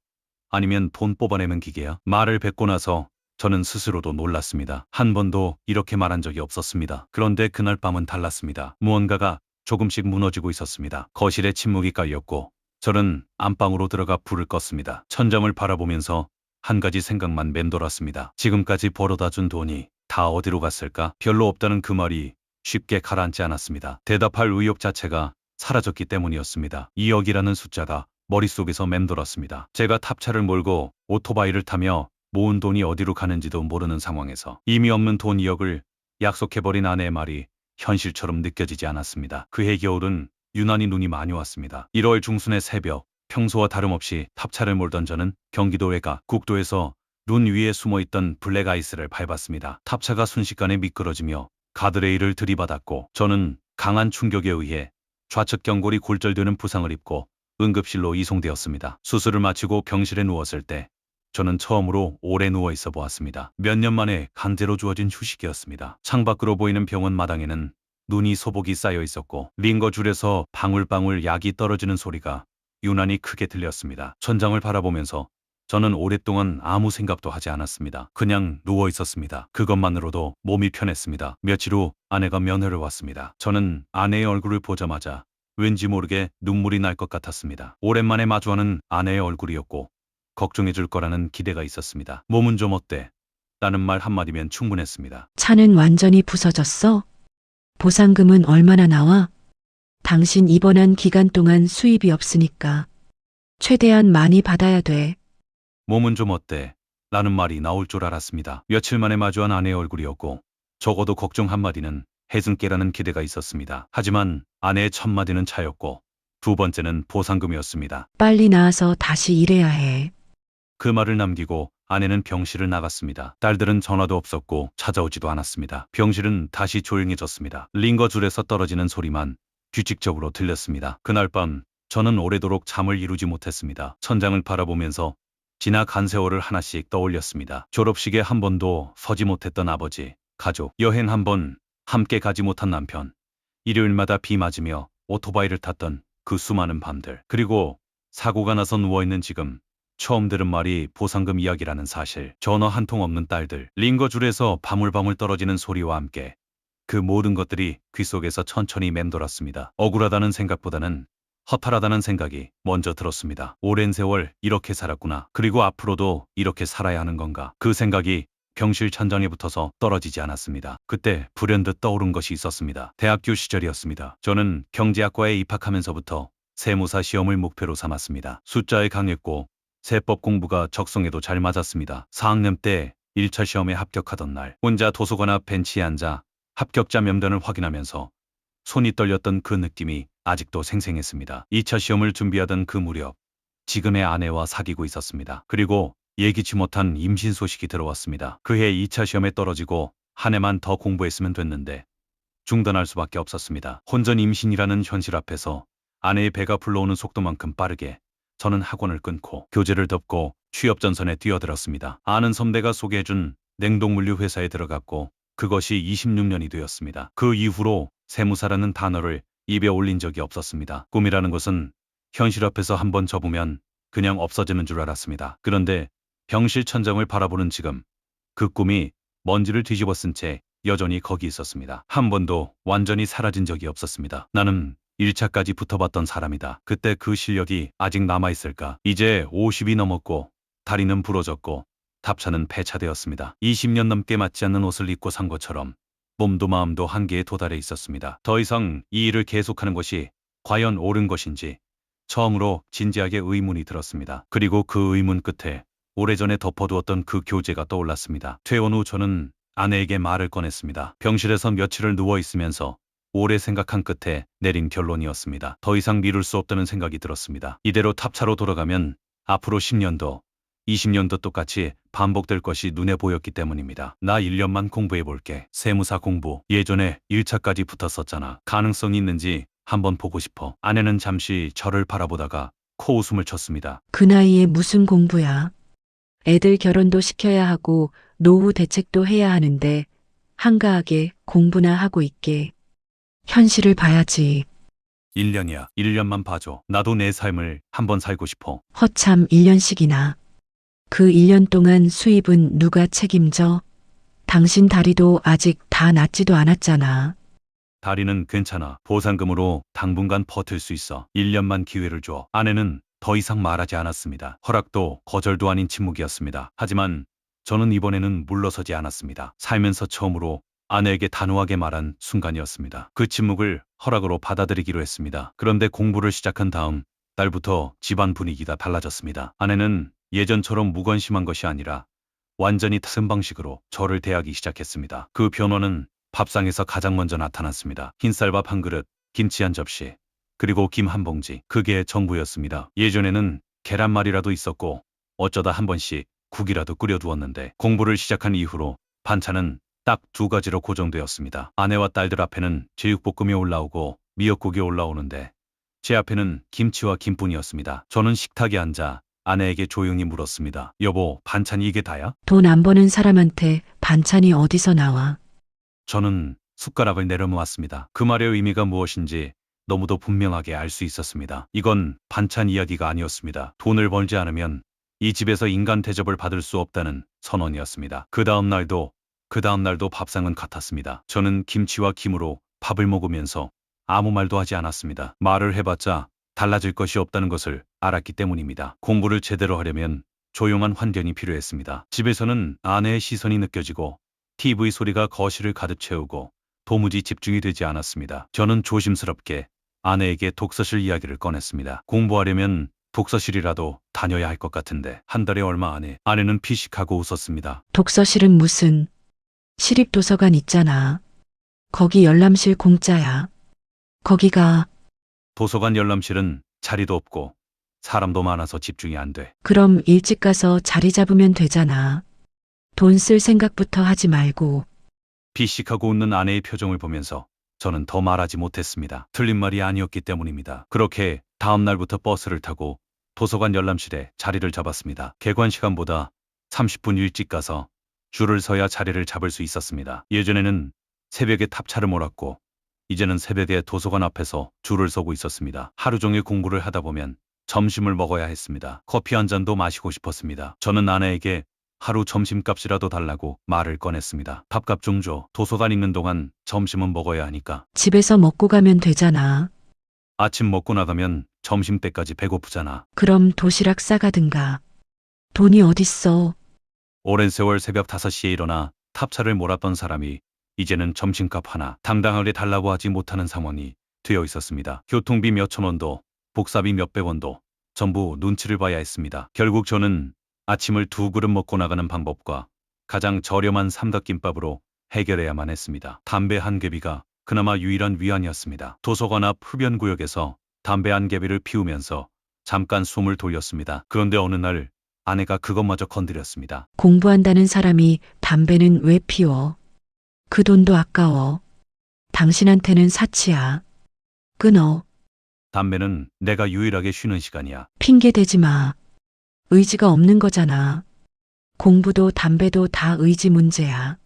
아니면 돈 뽑아내는 기계야? 말을 뱉고 나서 저는 스스로도 놀랐습니다. 한 번도 이렇게 말한 적이 없었습니다. 그런데 그날 밤은 달랐습니다. 무언가가 조금씩 무너지고 있었습니다. 거실에 침묵이 깔렸고 저는 안방으로 들어가 불을 껐습니다. 천장을 바라보면서 한 가지 생각만 맴돌았습니다. 지금까지 벌어다 준 돈이 다 어디로 갔을까? 별로 없다는 그 말이 쉽게 가라앉지 않았습니다. 대답할 의욕 자체가 사라졌기 때문이었습니다. 2억이라는 숫자가 머릿속에서 맴돌았습니다. 제가 탑차를 몰고 오토바이를 타며 모은 돈이 어디로 가는지도 모르는 상황에서 이미 없는 돈 2억을 약속해버린 아내의 말이 현실처럼 느껴지지 않았습니다. 그해 겨울은 유난히 눈이 많이 왔습니다. 1월 중순의 새벽, 평소와 다름없이 탑차를 몰던 저는 경기도 외곽 국도에서 눈 위에 숨어있던 블랙 아이스를 밟았습니다. 탑차가 순식간에 미끄러지며 가드레일을 들이받았고 저는 강한 충격에 의해 좌측 경골이 골절되는 부상을 입고 응급실로 이송되었습니다. 수술을 마치고 병실에 누웠을 때 저는 처음으로 오래 누워 있어 보았습니다. 몇 년 만에 강제로 주어진 휴식이었습니다. 창밖으로 보이는 병원 마당에는 눈이 소복이 쌓여 있었고 링거 줄에서 방울방울 약이 떨어지는 소리가 유난히 크게 들렸습니다. 천장을 바라보면서 저는 오랫동안 아무 생각도 하지 않았습니다. 그냥 누워 있었습니다. 그것만으로도 몸이 편했습니다. 며칠 후 아내가 면회를 왔습니다. 저는 아내의 얼굴을 보자마자 왠지 모르게 눈물이 날 것 같았습니다. 오랜만에 마주하는 아내의 얼굴이었고 걱정해 줄 거라는 기대가 있었습니다. 몸은 좀 어때? 라는 말 한마디면 충분했습니다. 차는 완전히 부서졌어? 보상금은 얼마나 나와? 당신 입원한 기간 동안 수입이 없으니까 최대한 많이 받아야 돼. 몸은 좀 어때? 라는 말이 나올 줄 알았습니다. 며칠 만에 마주한 아내의 얼굴이었고 적어도 걱정 한마디는 해준께라는 기대가 있었습니다. 하지만 아내의 첫 마디는 차였고 두 번째는 보상금이었습니다. 빨리 나와서 다시 일해야 해. 그 말을 남기고 아내는 병실을 나갔습니다. 딸들은 전화도 없었고 찾아오지도 않았습니다. 병실은 다시 조용해졌습니다. 링거줄에서 떨어지는 소리만 규칙적으로 들렸습니다. 그날 밤 저는 오래도록 잠을 이루지 못했습니다. 천장을 바라보면서 지나간 세월을 하나씩 떠올렸습니다. 졸업식에 한 번도 서지 못했던 아버지, 가족, 여행 한 번 함께 가지 못한 남편, 일요일마다 비 맞으며 오토바이를 탔던 그 수많은 밤들, 그리고 사고가 나서 누워있는 지금 처음 들은 말이 보상금 이야기라는 사실, 전화 한 통 없는 딸들, 링거줄에서 바물바물 떨어지는 소리와 함께 그 모든 것들이 귓속에서 천천히 맴돌았습니다. 억울하다는 생각보다는 허탈하다는 생각이 먼저 들었습니다. 오랜 세월 이렇게 살았구나. 그리고 앞으로도 이렇게 살아야 하는 건가. 그 생각이 병실 천장에 붙어서 떨어지지 않았습니다. 그때 불현듯 떠오른 것이 있었습니다. 대학교 시절이었습니다. 저는 경제학과에 입학하면서부터 세무사 시험을 목표로 삼았습니다. 숫자에 강했고 세법 공부가 적성에도 잘 맞았습니다. 4학년 때 1차 시험에 합격하던 날, 혼자 도서관 앞 벤치에 앉아 합격자 명단을 확인하면서 손이 떨렸던 그 느낌이 아직도 생생했습니다. 2차 시험을 준비하던 그 무렵 지금의 아내와 사귀고 있었습니다. 그리고 예기치 못한 임신 소식이 들어왔습니다. 그해 2차 시험에 떨어지고 한 해만 더 공부했으면 됐는데 중단할 수밖에 없었습니다. 혼전 임신이라는 현실 앞에서 아내의 배가 불러오는 속도만큼 빠르게 저는 학원을 끊고 교재를 덮고 취업 전선에 뛰어들었습니다. 아는 선배가 소개해준 냉동물류 회사에 들어갔고 그것이 26년이 되었습니다. 그 이후로 세무사라는 단어를 입에 올린 적이 없었습니다. 꿈이라는 것은 현실 앞에서 한번 접으면 그냥 없어지는 줄 알았습니다. 그런데 병실 천장을 바라보는 지금 그 꿈이 먼지를 뒤집어 쓴 채 여전히 거기 있었습니다. 한 번도 완전히 사라진 적이 없었습니다. 나는 1차까지 붙어봤던 사람이다. 그때 그 실력이 아직 남아있을까? 이제 50이 넘었고 다리는 부러졌고 답차는 폐차되었습니다. 20년 넘게 맞지 않는 옷을 입고 산 것처럼 몸도 마음도 한계에 도달해 있었습니다. 더 이상 이 일을 계속하는 것이 과연 옳은 것인지 처음으로 진지하게 의문이 들었습니다. 그리고 그 의문 끝에 오래전에 덮어두었던 그 교재가 떠올랐습니다. 퇴원 후 저는 아내에게 말을 꺼냈습니다. 병실에서 며칠을 누워있으면서 오래 생각한 끝에 내린 결론이었습니다. 더 이상 미룰 수 없다는 생각이 들었습니다. 이대로 탑차로 돌아가면 앞으로 10년도, 20년도 똑같이 반복될 것이 눈에 보였기 때문입니다. 나 1년만 공부해볼게. 세무사 공부. 예전에 1차까지 붙었었잖아. 가능성이 있는지 한번 보고 싶어. 아내는 잠시 저를 바라보다가 코웃음을 쳤습니다. 그 나이에 무슨 공부야? 애들 결혼도 시켜야 하고 노후 대책도 해야 하는데 한가하게 공부나 하고 있게. 현실을 봐야지. 1년이야. 1년만 봐줘. 나도 내 삶을 한번 살고 싶어. 허참 1년씩이나. 그 1년 동안 수입은 누가 책임져? 당신 다리도 아직 다 낫지도 않았잖아. 다리는 괜찮아. 보상금으로 당분간 버틸 수 있어. 1년만 기회를 줘. 아내는 더 이상 말하지 않았습니다. 허락도 거절도 아닌 침묵이었습니다. 하지만 저는 이번에는 물러서지 않았습니다. 살면서 처음으로 아내에게 단호하게 말한 순간이었습니다. 그 침묵을 허락으로 받아들이기로 했습니다. 그런데 공부를 시작한 다음 달부터 집안 분위기가 달라졌습니다. 아내는 예전처럼 무관심한 것이 아니라 완전히 다른 방식으로 저를 대하기 시작했습니다. 그 변화는 밥상에서 가장 먼저 나타났습니다. 흰쌀밥 한 그릇, 김치 한 접시, 그리고 김 한 봉지. 그게 전부였습니다. 예전에는 계란말이라도 있었고 어쩌다 한 번씩 국이라도 끓여두었는데 공부를 시작한 이후로 반찬은 딱 2가지로 고정되었습니다. 아내와 딸들 앞에는 제육볶음이 올라오고 미역국이 올라오는데 제 앞에는 김치와 김뿐이었습니다. 저는 식탁에 앉아 아내에게 조용히 물었습니다. 여보, 반찬이 이게 다야? 돈 안 버는 사람한테 반찬이 어디서 나와? 저는 숟가락을 내려놓았습니다. 그 말의 의미가 무엇인지 너무도 분명하게 알 수 있었습니다. 이건 반찬 이야기가 아니었습니다. 돈을 벌지 않으면 이 집에서 인간 대접을 받을 수 없다는 선언이었습니다. 그 다음 날도 밥상은 같았습니다. 저는 김치와 김으로 밥을 먹으면서 아무 말도 하지 않았습니다. 말을 해봤자 달라질 것이 없다는 것을 알았기 때문입니다. 공부를 제대로 하려면 조용한 환경이 필요했습니다. 집에서는 아내의 시선이 느껴지고 TV 소리가 거실을 가득 채우고 도무지 집중이 되지 않았습니다. 저는 조심스럽게 아내에게 독서실 이야기를 꺼냈습니다. 공부하려면 독서실이라도 다녀야 할 것 같은데 한 달에 얼마 안 해. 아내는 피식하고 웃었습니다. 독서실은 무슨 시립도서관 있잖아. 거기 열람실 공짜야. 거기가 도서관 열람실은 자리도 없고 사람도 많아서 집중이 안 돼. 그럼 일찍 가서 자리 잡으면 되잖아. 돈 쓸 생각부터 하지 말고. 피식하고 웃는 아내의 표정을 보면서 저는 더 말하지 못했습니다. 틀린 말이 아니었기 때문입니다. 그렇게 다음 날부터 버스를 타고 도서관 열람실에 자리를 잡았습니다. 개관 시간보다 30분 일찍 가서 줄을 서야 자리를 잡을 수 있었습니다. 예전에는 새벽에 탑차를 몰았고 이제는 새벽에 도서관 앞에서 줄을 서고 있었습니다. 하루 종일 공부를 하다 보면 점심을 먹어야 했습니다. 커피 한 잔도 마시고 싶었습니다. 저는 아내에게 하루 점심값이라도 달라고 말을 꺼냈습니다. 밥값 좀 줘. 도서관 있는 동안 점심은 먹어야 하니까. 집에서 먹고 가면 되잖아. 아침 먹고 나가면 점심 때까지 배고프잖아. 그럼 도시락 싸가든가. 돈이 어딨어. 오랜 세월 새벽 5시에 일어나 탑차를 몰았던 사람이 이제는 점심값 하나 당당하게 달라고 하지 못하는 상황이 되어 있었습니다. 교통비 몇천 원도 복사비 몇백 원도 전부 눈치를 봐야 했습니다. 결국 저는 아침을 2그릇 먹고 나가는 방법과 가장 저렴한 삼각김밥으로 해결해야만 했습니다. 담배 한 개비가 그나마 유일한 위안이었습니다. 도서관 앞 흡연구역에서 담배 한 개비를 피우면서 잠깐 숨을 돌렸습니다. 그런데 어느 날 아내가 그것마저 건드렸습니다. 공부한다는 사람이 담배는 왜 피워? 그 돈도 아까워. 당신한테는 사치야. 끊어. 담배는 내가 유일하게 쉬는 시간이야. 핑계 대지 마. 의지가 없는 거잖아. 공부도 담배도 다 의지 문제야.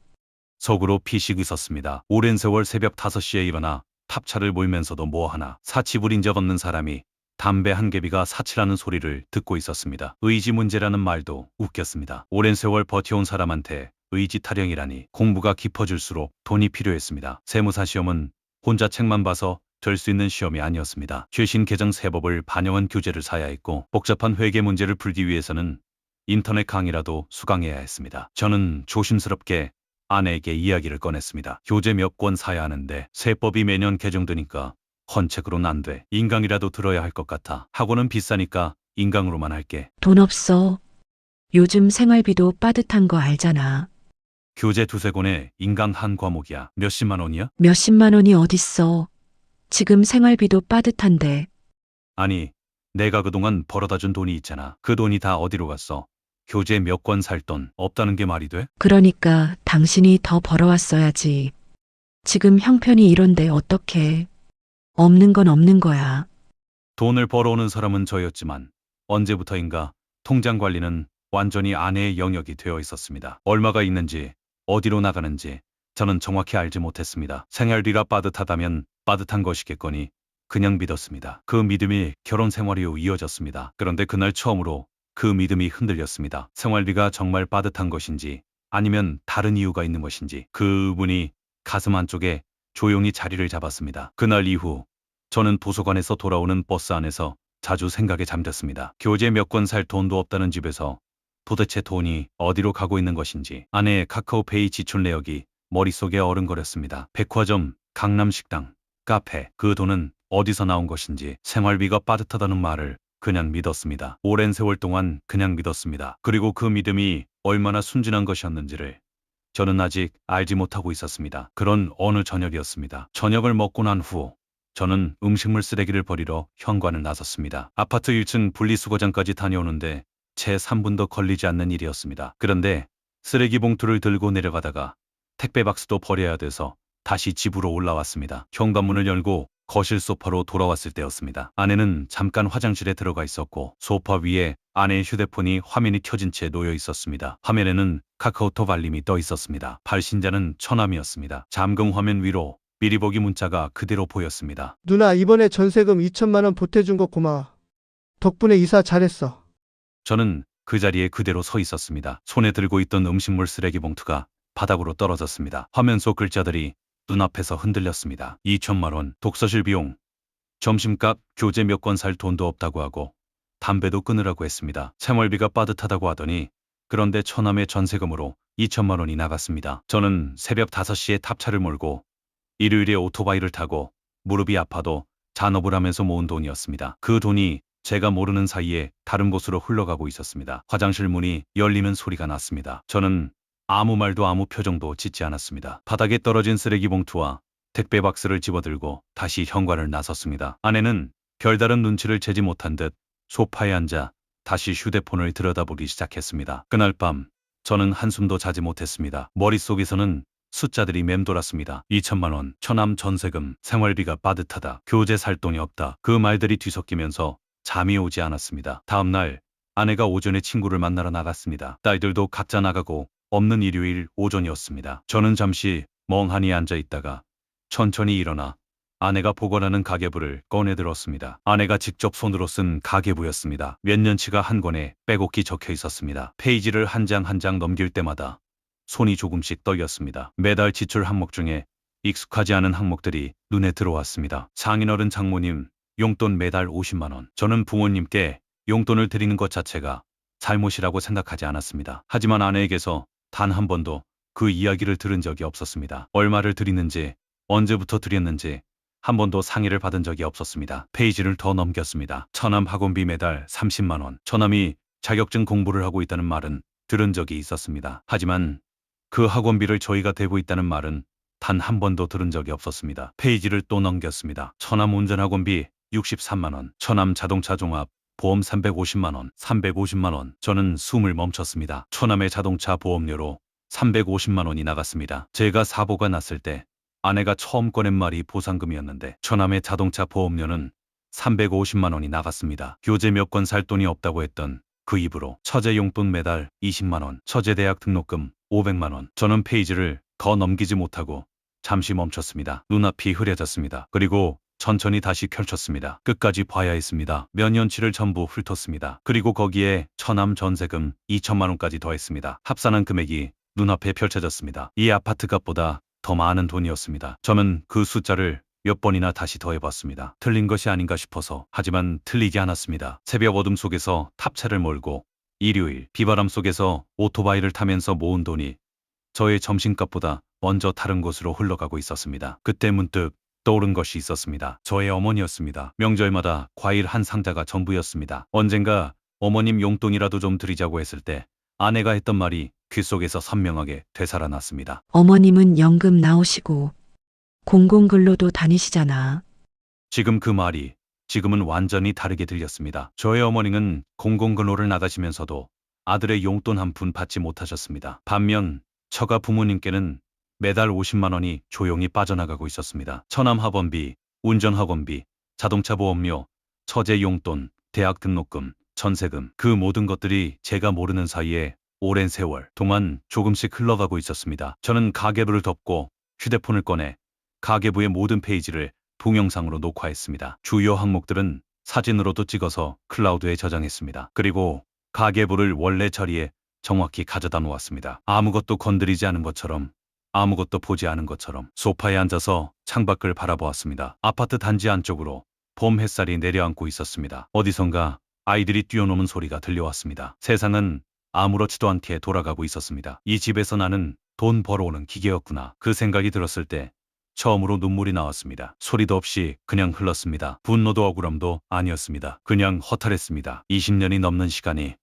속으로 피식 웃었습니다. 오랜 세월 새벽 5시에 일어나 탑차를 몰면서도 뭐하나 사치 부린 적 없는 사람이 담배 한 개비가 사치라는 소리를 듣고 있었습니다. 의지 문제라는 말도 웃겼습니다. 오랜 세월 버텨온 사람한테 의지 타령이라니. 공부가 깊어질수록 돈이 필요했습니다. 세무사 시험은 혼자 책만 봐서 될 수 있는 시험이 아니었습니다. 최신 개정 세법을 반영한 교재를 사야 했고 복잡한 회계 문제를 풀기 위해서는 인터넷 강의라도 수강해야 했습니다. 저는 조심스럽게 아내에게 이야기를 꺼냈습니다. 교재 몇 권 사야 하는데 세법이 매년 개정되니까 헌책으로는 안 돼. 인강이라도 들어야 할 것 같아. 학원은 비싸니까 인강으로만 할게. 돈 없어. 요즘 생활비도 빠듯한 거 알잖아. 교재 2-3권에 인강 한 과목이야. 몇십만 원이야? 몇십만 원이 어딨어. 지금 생활비도 빠듯한데. 아니, 내가 그동안 벌어다 준 돈이 있잖아. 그 돈이 다 어디로 갔어? 교재 몇 권 살 돈 없다는 게 말이 돼? 그러니까 당신이 더 벌어왔어야지. 지금 형편이 이런데 어떡해. 없는 건 없는 거야. 돈을 벌어오는 사람은 저였지만 언제부터인가 통장 관리는 완전히 아내의 영역이 되어 있었습니다. 얼마가 있는지 어디로 나가는지 저는 정확히 알지 못했습니다. 생활비가 빠듯하다면 빠듯한 것이겠거니 그냥 믿었습니다. 그 믿음이 결혼 생활 이후 이어졌습니다. 그런데 그날 처음으로 그 믿음이 흔들렸습니다. 생활비가 정말 빠듯한 것인지 아니면 다른 이유가 있는 것인지 그 의문이 가슴 한쪽에 조용히 자리를 잡았습니다. 그날 이후 저는 도서관에서 돌아오는 버스 안에서 자주 생각에 잠겼습니다. 교재 몇 권 살 돈도 없다는 집에서 도대체 돈이 어디로 가고 있는 것인지. 아내의 카카오페이 지출 내역이 머릿속에 어른거렸습니다. 백화점, 강남식당, 카페, 그 돈은 어디서 나온 것인지. 생활비가 빠듯하다는 말을 그냥 믿었습니다. 오랜 세월 동안 그냥 믿었습니다. 그리고 그 믿음이 얼마나 순진한 것이었는지를 저는 아직 알지 못하고 있었습니다. 그런 어느 저녁이었습니다. 저녁을 먹고 난 후 저는 음식물 쓰레기를 버리러 현관을 나섰습니다. 아파트 1층 분리수거장까지 다녀오는데 채 3분도 걸리지 않는 일이었습니다. 그런데 쓰레기 봉투를 들고 내려가다가 택배 박스도 버려야 돼서 다시 집으로 올라왔습니다. 현관문을 열고 거실 소파로 돌아왔을 때였습니다. 아내는 잠깐 화장실에 들어가 있었고 소파 위에 아내의 휴대폰이 화면이 켜진 채 놓여 있었습니다. 화면에는 카카오톡 알림이 떠 있었습니다. 발신자는 처남이었습니다. 잠금 화면 위로 미리 보기 문자가 그대로 보였습니다. 누나 이번에 전세금 2천만 원 보태준 거 고마워. 덕분에 이사 잘했어. 저는 그 자리에 그대로 서 있었습니다. 손에 들고 있던 음식물 쓰레기 봉투가 바닥으로 떨어졌습니다. 화면 속 글자들이 눈앞에서 흔들렸습니다. 2천만 원, 독서실 비용, 점심값, 교재 몇 권 살 돈도 없다고 하고 담배도 끊으라고 했습니다. 생활비가 빠듯하다고 하더니 그런데 처남의 전세금으로 2천만 원이 나갔습니다. 저는 새벽 5시에 탑차를 몰고 일요일에 오토바이를 타고 무릎이 아파도 잔업을 하면서 모은 돈이었습니다. 그 돈이 제가 모르는 사이에 다른 곳으로 흘러가고 있었습니다. 화장실 문이 열리는 소리가 났습니다. 저는 아무 말도 아무 표정도 짓지 않았습니다. 바닥에 떨어진 쓰레기 봉투와 택배 박스를 집어들고 다시 현관을 나섰습니다. 아내는 별다른 눈치를 채지 못한 듯 소파에 앉아 다시 휴대폰을 들여다보기 시작했습니다. 그날 밤 저는 한숨도 자지 못했습니다. 머릿속에서는 숫자들이 맴돌았습니다. 2천만 원, 처남 전세금, 생활비가 빠듯하다, 교재 살 돈이 없다. 그 말들이 뒤섞이면서 잠이 오지 않았습니다. 다음 날 아내가 오전에 친구를 만나러 나갔습니다. 딸들도 각자 나가고 없는 일요일 오전이었습니다. 저는 잠시 멍하니 앉아 있다가 천천히 일어나 아내가 보관하는 가계부를 꺼내 들었습니다. 아내가 직접 손으로 쓴 가계부였습니다. 몇 년치가 한 권에 빼곡히 적혀 있었습니다. 페이지를 한 장 한 장 넘길 때마다 손이 조금씩 떨렸습니다. 매달 지출 항목 중에 익숙하지 않은 항목들이 눈에 들어왔습니다. 장인어른 장모님 용돈 매달 50만 원. 저는 부모님께 용돈을 드리는 것 자체가 잘못이라고 생각하지 않았습니다. 하지만 아내에게서 단 한 번도 그 이야기를 들은 적이 없었습니다. 얼마를 드리는지, 언제부터 드렸는지 한 번도 상의를 받은 적이 없었습니다. 페이지를 더 넘겼습니다. 처남 학원비 매달 30만 원. 처남이 자격증 공부를 하고 있다는 말은 들은 적이 있었습니다. 하지만 그 학원비를 저희가 대고 있다는 말은 단 한 번도 들은 적이 없었습니다. 페이지를 또 넘겼습니다. 처남 운전학원비 63만 원. 처남 자동차 종합 보험 350만 원. 350만 원. 저는 숨을 멈췄습니다. 처남의 자동차 보험료로 350만 원이 나갔습니다. 제가 사고가 났을 때 아내가 처음 꺼낸 말이 보상금이었는데 처남의 자동차 보험료는 350만 원이 나갔습니다. 교재 몇 권 살 돈이 없다고 했던 그 입으로 처제 용돈 매달 20만 원, 처제 대학 등록금 500만 원. 저는 페이지를 더 넘기지 못하고 잠시 멈췄습니다. 눈앞이 흐려졌습니다. 그리고 천천히 다시 펼쳤습니다. 끝까지 봐야 했습니다. 몇 년치를 전부 훑었습니다. 그리고 거기에 처남 전세금 2천만 원까지 더했습니다. 합산한 금액이 눈앞에 펼쳐졌습니다. 이 아파트 값보다 더 많은 돈이었습니다. 저는 그 숫자를 몇 번이나 다시 더해봤습니다. 틀린 것이 아닌가 싶어서. 하지만 틀리지 않았습니다. 새벽 어둠 속에서 탑차를 몰고 일요일 비바람 속에서 오토바이를 타면서 모은 돈이 저의 점심값보다 먼저 다른 곳으로 흘러가고 있었습니다. 그때 문득 떠오른 것이 있었습니다. 저의 어머니였습니다. 명절마다 과일 한 상자가 전부였습니다. 언젠가 어머님 용돈이라도 좀 드리자고 했을 때 아내가 했던 말이 귓속에서 선명하게 되살아났습니다. 어머님은 연금 나오시고 공공근로도 다니시잖아. 지금 그 말이 지금은 완전히 다르게 들렸습니다. 저의 어머니는 공공근로를 나가시면서도 아들의 용돈 한 푼 받지 못하셨습니다. 반면 처가 부모님께는 매달 50만 원이 조용히 빠져나가고 있었습니다. 처남 학원비, 운전 학원비, 자동차 보험료, 처제 용돈, 대학 등록금, 전세금, 그 모든 것들이 제가 모르는 사이에 오랜 세월 동안 조금씩 흘러가고 있었습니다. 저는 가계부를 덮고 휴대폰을 꺼내 가계부의 모든 페이지를 동영상으로 녹화했습니다. 주요 항목들은 사진으로도 찍어서 클라우드에 저장했습니다. 그리고 가계부를 원래 자리에 정확히 가져다 놓았습니다. 아무것도 건드리지 않은 것처럼, 아무것도 보지 않은 것처럼 소파에 앉아서 창밖을 바라보았습니다. 아파트 단지 안쪽으로 봄 햇살이 내려앉고 있었습니다. 어디선가 아이들이 뛰어노는 소리가 들려왔습니다. 세상은 아무렇지도 않게 돌아가고 있었습니다. 이 집에서 나는 돈 벌어오는 기계였구나. 그 생각이 들었을 때 처음으로 눈물이 나왔습니다. 소리도 없이 그냥 흘렀습니다. 분노도 억울함도 아니었습니다. 그냥 허탈했습니다. 20년이 넘는 시간이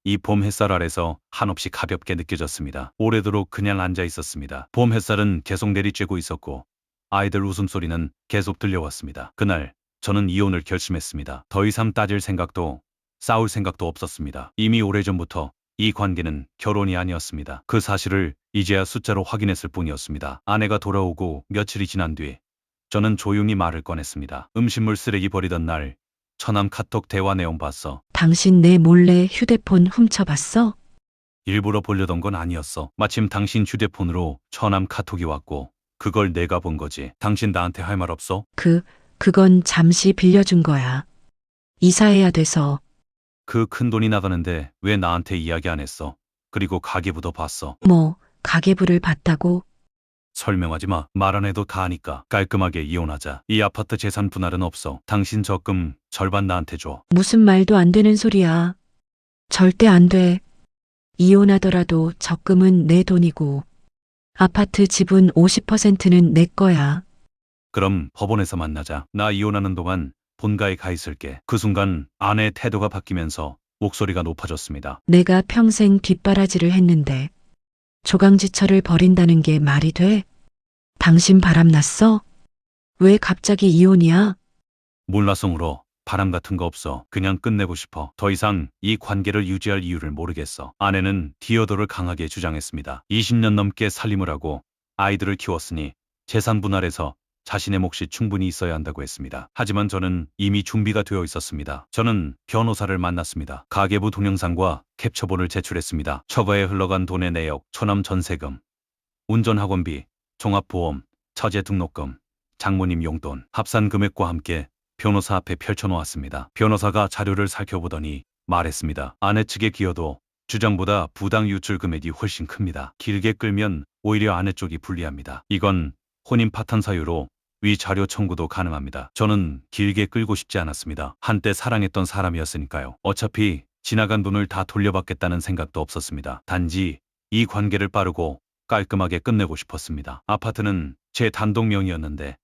이 봄 햇살 아래서 한없이 가볍게 느껴졌습니다. 오래도록 그냥 앉아 있었습니다. 봄 햇살은 계속 내리쬐고 있었고 아이들 웃음소리는 계속 들려왔습니다. 그날 저는 이혼을 결심했습니다. 더 이상 따질 생각도 싸울 생각도 없었습니다. 이미 오래전부터 이 관계는 결혼이 아니었습니다. 그 사실을 이제야 숫자로 확인했을 뿐이었습니다. 아내가 돌아오고 며칠이 지난 뒤 저는 조용히 말을 꺼냈습니다. 음식물 쓰레기 버리던 날 처남 카톡 대화 내용 봤어. 당신 내 몰래 휴대폰 훔쳐봤어? 일부러 보려던 건 아니었어. 마침 당신 휴대폰으로 처남 카톡이 왔고 그걸 내가 본 거지. 당신 나한테 할 말 없어? 그건 잠시 빌려준 거야. 이사해야 돼서. 그 큰 돈이 나가는데 왜 나한테 이야기 안 했어? 그리고 가계부도 봤어. 가계부를 봤다고? 설명하지 마. 말 안 해도 다 아니까. 깔끔하게 이혼하자. 이 아파트 재산 분할은 없어. 당신 적금 절반 나한테 줘. 무슨 말도 안 되는 소리야. 절대 안 돼. 이혼하더라도 적금은 내 돈이고 아파트 지분 50%는 내 거야. 그럼 법원에서 만나자. 나 이혼하는 동안 본가에 가 있을게. 그 순간 아내의 태도가 바뀌면서 목소리가 높아졌습니다. 내가 평생 뒷바라지를 했는데 조강지처를 버린다는 게 말이 돼? 당신 바람났어? 왜 갑자기 이혼이야? 몰라성으로 바람 같은 거 없어. 그냥 끝내고 싶어. 더 이상 이 관계를 유지할 이유를 모르겠어. 아내는 디오도를 강하게 주장했습니다. 20년 넘게 살림을 하고 아이들을 키웠으니 재산 분할에서 자신의 몫이 충분히 있어야 한다고 했습니다. 하지만 저는 이미 준비가 되어 있었습니다. 저는 변호사를 만났습니다. 가계부 동영상과 캡처본을 제출했습니다. 처가에 흘러간 돈의 내역, 처남 전세금, 운전학원비, 종합보험, 처제 등록금, 장모님 용돈, 합산 금액과 함께 변호사 앞에 펼쳐놓았습니다. 변호사가 자료를 살펴보더니 말했습니다. 아내 측의 기여도 주장보다 부당 유출 금액이 훨씬 큽니다. 길게 끌면 오히려 아내 쪽이 불리합니다. 이건 혼인 파탄 사유로 위 자료 청구도 가능합니다. 저는 길게 끌고 싶지 않았습니다. 한때 사랑했던 사람이었으니까요. 어차피 지나간 돈을 다 돌려받겠다는 생각도 없었습니다. 단지 이 관계를 빠르고 깔끔하게 끝내고 싶었습니다. 아파트는 제 단독 명의였는데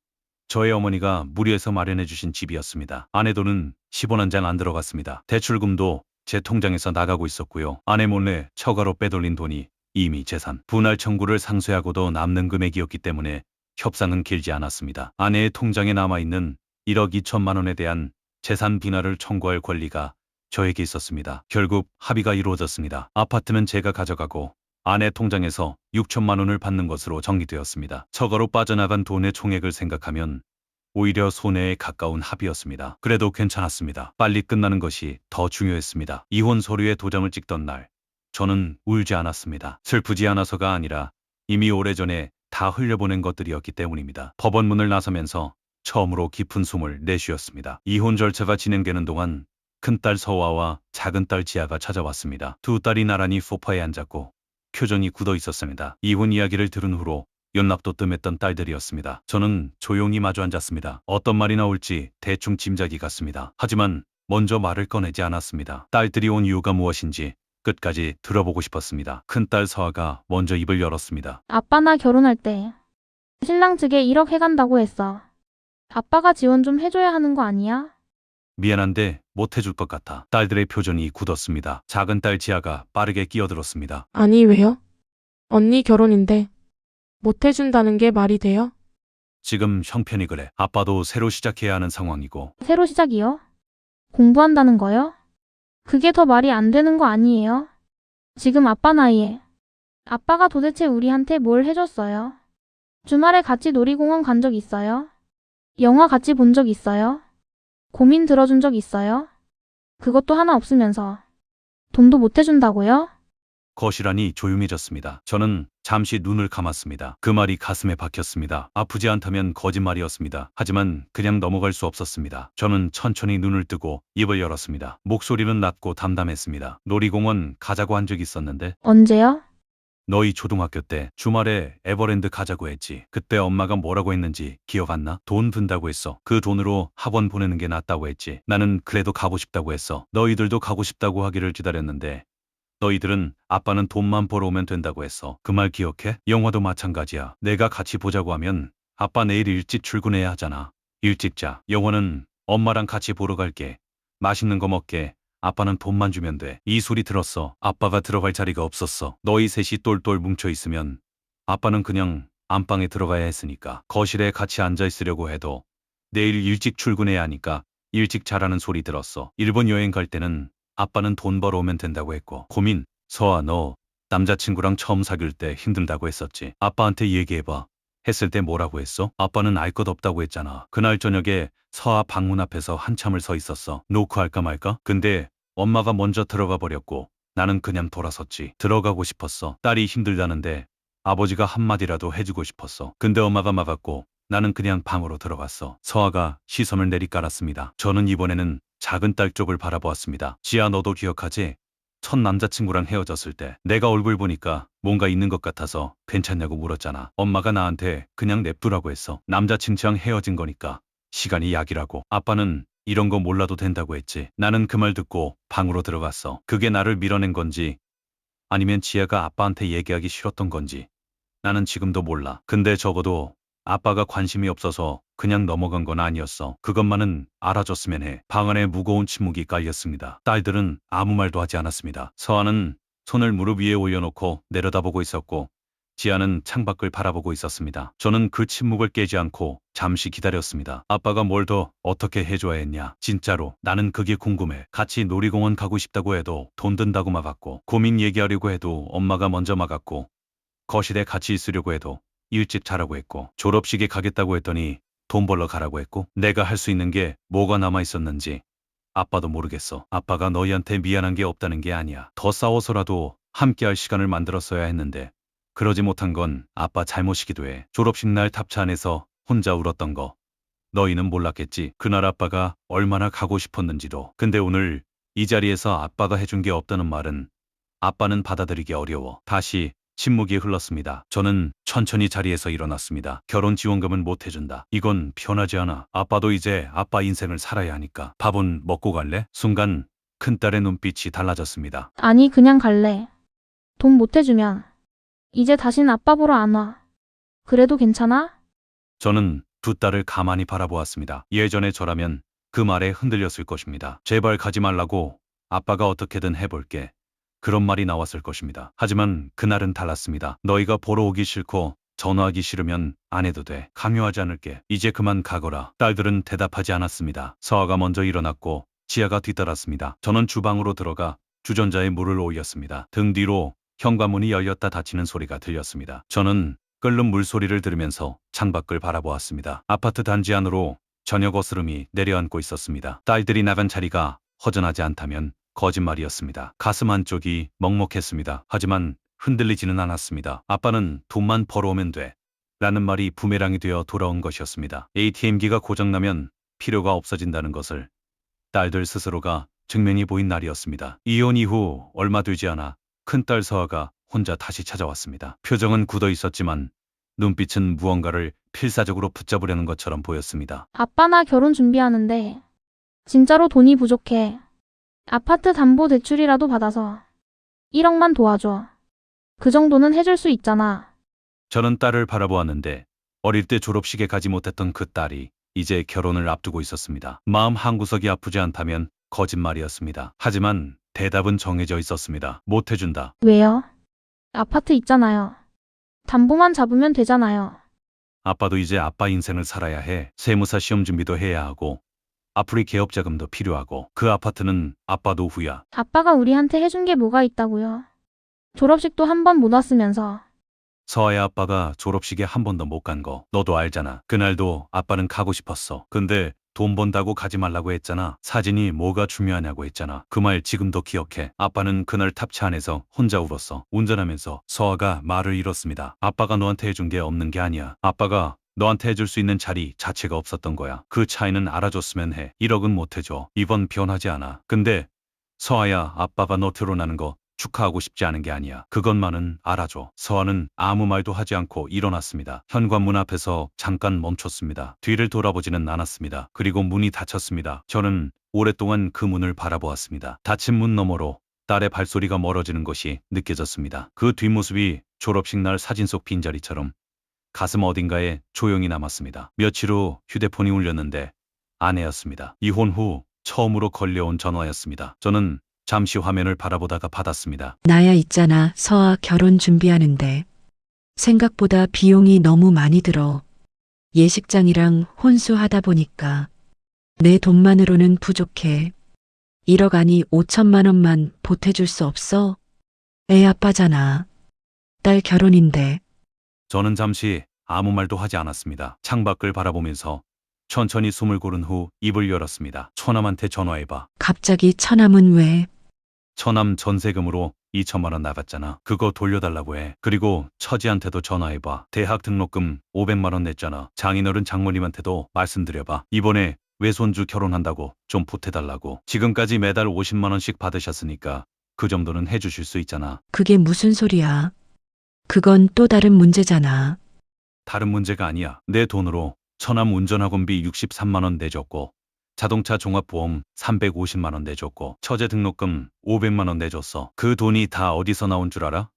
저의 어머니가 무리해서 마련해 주신 집이었습니다. 아내 돈은 10원 한 장 안 들어갔습니다. 대출금도 제 통장에서 나가고 있었고요. 아내 몰래 처가로 빼돌린 돈이 이미 재산 분할 청구를 상쇄하고도 남는 금액이었기 때문에 협상은 길지 않았습니다. 아내의 통장에 남아있는 1억 2천만 원에 대한 재산 분할을 청구할 권리가 저에게 있었습니다. 결국 합의가 이루어졌습니다. 아파트는 제가 가져가고 아내 통장에서 6천만 원을 받는 것으로 정리되었습니다. 처가로 빠져나간 돈의 총액을 생각하면 오히려 손해에 가까운 합의였습니다. 그래도 괜찮았습니다. 빨리 끝나는 것이 더 중요했습니다. 이혼 서류에 도장을 찍던 날, 저는 울지 않았습니다. 슬프지 않아서가 아니라 이미 오래전에 다 흘려보낸 것들이었기 때문입니다. 법원 문을 나서면서 처음으로 깊은 숨을 내쉬었습니다. 이혼 절차가 진행되는 동안 큰딸 서화와 작은딸 지아가 찾아왔습니다. 두 딸이 나란히 소파에 앉았고 표정이 굳어 있었습니다. 이혼 이야기를 들은 후로 연락도 뜸했던 딸들이었습니다. 저는 조용히 마주 앉았습니다. 어떤 말이 나올지 대충 짐작이 갔습니다. 하지만 먼저 말을 꺼내지 않았습니다. 딸들이 온 이유가 무엇인지 끝까지 들어보고 싶었습니다. 큰딸 서아가 먼저 입을 열었습니다. 아빠 나 결혼할 때 신랑 측에 1억 해간다고 했어. 아빠가 지원 좀 해줘야 하는 거 아니야? 미안한데 못 해줄 것 같아. 딸들의 표정이 굳었습니다. 작은 딸 지아가 빠르게 끼어들었습니다. 아니, 왜요? 언니 결혼인데 못 해준다는 게 말이 돼요? 지금 형편이 그래. 아빠도 새로 시작해야 하는 상황이고 새로 시작이요? 공부한다는 거요? 그게 더 말이 안 되는 거 아니에요? 지금 아빠 나이에 아빠가 도대체 우리한테 뭘 해줬어요? 주말에 같이 놀이공원 간 적 있어요? 영화 같이 본 적 있어요? 고민 들어준 적 있어요? 그것도 하나 없으면서 돈도 못 해준다고요? 거실 안이 조용해졌습니다. 저는 잠시 눈을 감았습니다. 그 말이 가슴에 박혔습니다. 아프지 않다면 거짓말이었습니다. 하지만 그냥 넘어갈 수 없었습니다. 저는 천천히 눈을 뜨고 입을 열었습니다. 목소리는 낮고 담담했습니다. 놀이공원 가자고 한 적 있었는데 언제요? 너희 초등학교 때 주말에 에버랜드 가자고 했지. 그때 엄마가 뭐라고 했는지 기억 안 나? 돈 든다고 했어. 그 돈으로 학원 보내는 게 낫다고 했지. 나는 그래도 가고 싶다고 했어. 너희들도 가고 싶다고 하기를 기다렸는데 너희들은 아빠는 돈만 벌어오면 된다고 했어. 그 말 기억해? 영화도 마찬가지야. 내가 같이 보자고 하면 아빠 내일 일찍 출근해야 하잖아. 일찍 자. 영화는 엄마랑 같이 보러 갈게. 맛있는 거 먹게. 아빠는 돈만 주면 돼. 이 소리 들었어. 아빠가 들어갈 자리가 없었어. 너희 셋이 똘똘 뭉쳐 있으면 아빠는 그냥 안방에 들어가야 했으니까. 거실에 같이 앉아 있으려고 해도 내일 일찍 출근해야 하니까 일찍 자라는 소리 들었어. 일본 여행 갈 때는 아빠는 돈 벌어오면 된다고 했고. 고민, 서아 너 남자친구랑 처음 사귈 때 힘들다고 했었지. 아빠한테 얘기해봐. 했을 때 뭐라고 했어? 아빠는 알 것 없다고 했잖아. 그날 저녁에 서아 방문 앞에서 한참을 서 있었어. 노크할까 말까? 근데 엄마가 먼저 들어가 버렸고 나는 그냥 돌아섰지. 들어가고 싶었어. 딸이 힘들다는데 아버지가 한마디라도 해주고 싶었어. 근데 엄마가 막았고 나는 그냥 방으로 들어갔어. 서아가 시선을 내리깔았습니다. 저는 이번에는 작은 딸 쪽을 바라보았습니다. 지아 너도 기억하지? 첫 남자친구랑 헤어졌을 때 내가 얼굴 보니까 뭔가 있는 것 같아서 괜찮냐고 물었잖아. 엄마가 나한테 그냥 냅두라고 했어. 남자친구랑 헤어진 거니까 시간이 약이라고. 아빠는 이런 거 몰라도 된다고 했지. 나는 그 말 듣고 방으로 들어갔어. 그게 나를 밀어낸 건지 아니면 지아가 아빠한테 얘기하기 싫었던 건지 나는 지금도 몰라. 근데 적어도 아빠가 관심이 없어서 그냥 넘어간 건 아니었어. 그것만은 알아줬으면 해. 방 안에 무거운 침묵이 깔렸습니다. 딸들은 아무 말도 하지 않았습니다. 서아는 손을 무릎 위에 올려놓고 내려다보고 있었고 지아는 창밖을 바라보고 있었습니다. 저는 그 침묵을 깨지 않고 잠시 기다렸습니다. 아빠가 뭘 더 어떻게 해줘야 했냐. 진짜로 나는 그게 궁금해. 같이 놀이공원 가고 싶다고 해도 돈 든다고 막았고 고민 얘기하려고 해도 엄마가 먼저 막았고 거실에 같이 있으려고 해도 일찍 자라고 했고 졸업식에 가겠다고 했더니 돈 벌러 가라고 했고 내가 할 수 있는 게 뭐가 남아 있었는지 아빠도 모르겠어. 아빠가 너희한테 미안한 게 없다는 게 아니야. 더 싸워서라도 함께 할 시간을 만들었어야 했는데 그러지 못한 건 아빠 잘못이기도 해. 졸업식 날 탑차 안에서 혼자 울었던 거 너희는 몰랐겠지. 그날 아빠가 얼마나 가고 싶었는지도. 근데 오늘 이 자리에서 아빠가 해준 게 없다는 말은 아빠는 받아들이기 어려워. 다시 침묵이 흘렀습니다. 저는 천천히 자리에서 일어났습니다. 결혼 지원금은 못 해준다. 이건 편하지 않아. 아빠도 이제 아빠 인생을 살아야 하니까. 밥은 먹고 갈래? 순간 큰딸의 눈빛이 달라졌습니다. 아니, 그냥 갈래. 돈 못 해주면 이제 다신 아빠 보러 안 와. 그래도 괜찮아? 저는 두 딸을 가만히 바라보았습니다. 예전에 저라면 그 말에 흔들렸을 것입니다. 제발 가지 말라고. 아빠가 어떻게든 해볼게. 그런 말이 나왔을 것입니다. 하지만 그날은 달랐습니다. 너희가 보러 오기 싫고 전화하기 싫으면 안 해도 돼. 강요하지 않을게. 이제 그만 가거라. 딸들은 대답하지 않았습니다. 서아가 먼저 일어났고 지아가 뒤따랐습니다. 저는 주방으로 들어가 주전자에 물을 올렸습니다. 등 뒤로 현관문이 열렸다 닫히는 소리가 들렸습니다. 저는 끓는 물소리를 들으면서 창밖을 바라보았습니다. 아파트 단지 안으로 저녁 어스름이 내려앉고 있었습니다. 딸들이 나간 자리가 허전하지 않다면 거짓말이었습니다. 가슴 한쪽이 먹먹했습니다. 하지만 흔들리지는 않았습니다. 아빠는 돈만 벌어오면 돼. 라는 말이 부메랑이 되어 돌아온 것이었습니다. ATM기가 고장나면 필요가 없어진다는 것을 딸들 스스로가 증명해 보인 날이었습니다. 이혼 이후 얼마 되지 않아 큰딸 서아가 혼자 다시 찾아왔습니다. 표정은 굳어 있었지만 눈빛은 무언가를 필사적으로 붙잡으려는 것처럼 보였습니다. 아빠, 나 결혼 준비하는데 진짜로 돈이 부족해. 아파트 담보 대출이라도 받아서 1억만 도와줘. 그 정도는 해줄 수 있잖아. 저는 딸을 바라보았는데 어릴 때 졸업식에 가지 못했던 그 딸이 이제 결혼을 앞두고 있었습니다. 마음 한구석이 아프지 않다면 거짓말이었습니다. 하지만 대답은 정해져 있었습니다. 못 해준다. 왜요? 아파트 있잖아요. 담보만 잡으면 되잖아요. 아빠도 이제 아빠 인생을 살아야 해. 세무사 시험 준비도 해야 하고 앞으로 개업 자금도 필요하고 그 아파트는 아빠도 후야. 아빠가 우리한테 해준 게 뭐가 있다고요? 졸업식도 한 번 못 왔으면서. 서아의 아빠가 졸업식에 한 번도 못 간 거 너도 알잖아. 그날도 아빠는 가고 싶었어. 근데 돈 번다고 가지 말라고 했잖아. 사진이 뭐가 중요하냐고 했잖아. 그 말 지금도 기억해. 아빠는 그날 탑차 안에서 혼자 울었어. 운전하면서 서아가 말을 잃었습니다. 아빠가 너한테 해준 게 없는 게 아니야. 아빠가 너한테 해줄 수 있는 자리 자체가 없었던 거야. 그 차이는 알아줬으면 해. 1억은 못 해줘. 이번 변하지 않아. 근데 서아야, 아빠가 너 결혼하는 거 축하하고 싶지 않은 게 아니야. 그것만은 알아줘. 서아는 아무 말도 하지 않고 일어났습니다. 현관문 앞에서 잠깐 멈췄습니다. 뒤를 돌아보지는 않았습니다. 그리고 문이 닫혔습니다. 저는 오랫동안 그 문을 바라보았습니다. 닫힌 문 너머로 딸의 발소리가 멀어지는 것이 느껴졌습니다. 그 뒷모습이 졸업식 날 사진 속 빈자리처럼 가슴 어딘가에 조용히 남았습니다. 며칠 후 휴대폰이 울렸는데 아내였습니다. 이혼 후 처음으로 걸려온 전화였습니다. 저는 잠시 화면을 바라보다가 받았습니다. 나야 있잖아. 서아 결혼 준비하는데 생각보다 비용이 너무 많이 들어. 예식장이랑 혼수하다 보니까 내 돈만으로는 부족해. 1억 아니 5천만 원만 보태줄 수 없어? 애 아빠잖아. 딸 결혼인데. 저는 잠시 아무 말도 하지 않았습니다. 창밖을 바라보면서 천천히 숨을 고른 후 입을 열었습니다. 처남한테 전화해봐. 갑자기 처남은 왜? 처남 전세금으로 2천만 원 나갔잖아. 그거 돌려달라고 해. 그리고 처지한테도 전화해봐. 대학 등록금 500만 원 냈잖아. 장인어른 장모님한테도 말씀드려봐. 이번에 외손주 결혼한다고 좀 보태달라고. 지금까지 매달 50만 원씩 받으셨으니까 그 정도는 해주실 수 있잖아. 그게 무슨 소리야? 그건 또 다른 문제잖아. 다른 문제가 아니야. 내 돈으로 처남 운전학원비 63만 원 내줬고 자동차 종합보험 350만 원 내줬고 처제 등록금 500만 원 내줬어. 그 돈이 다 어디서 나온 줄 알아?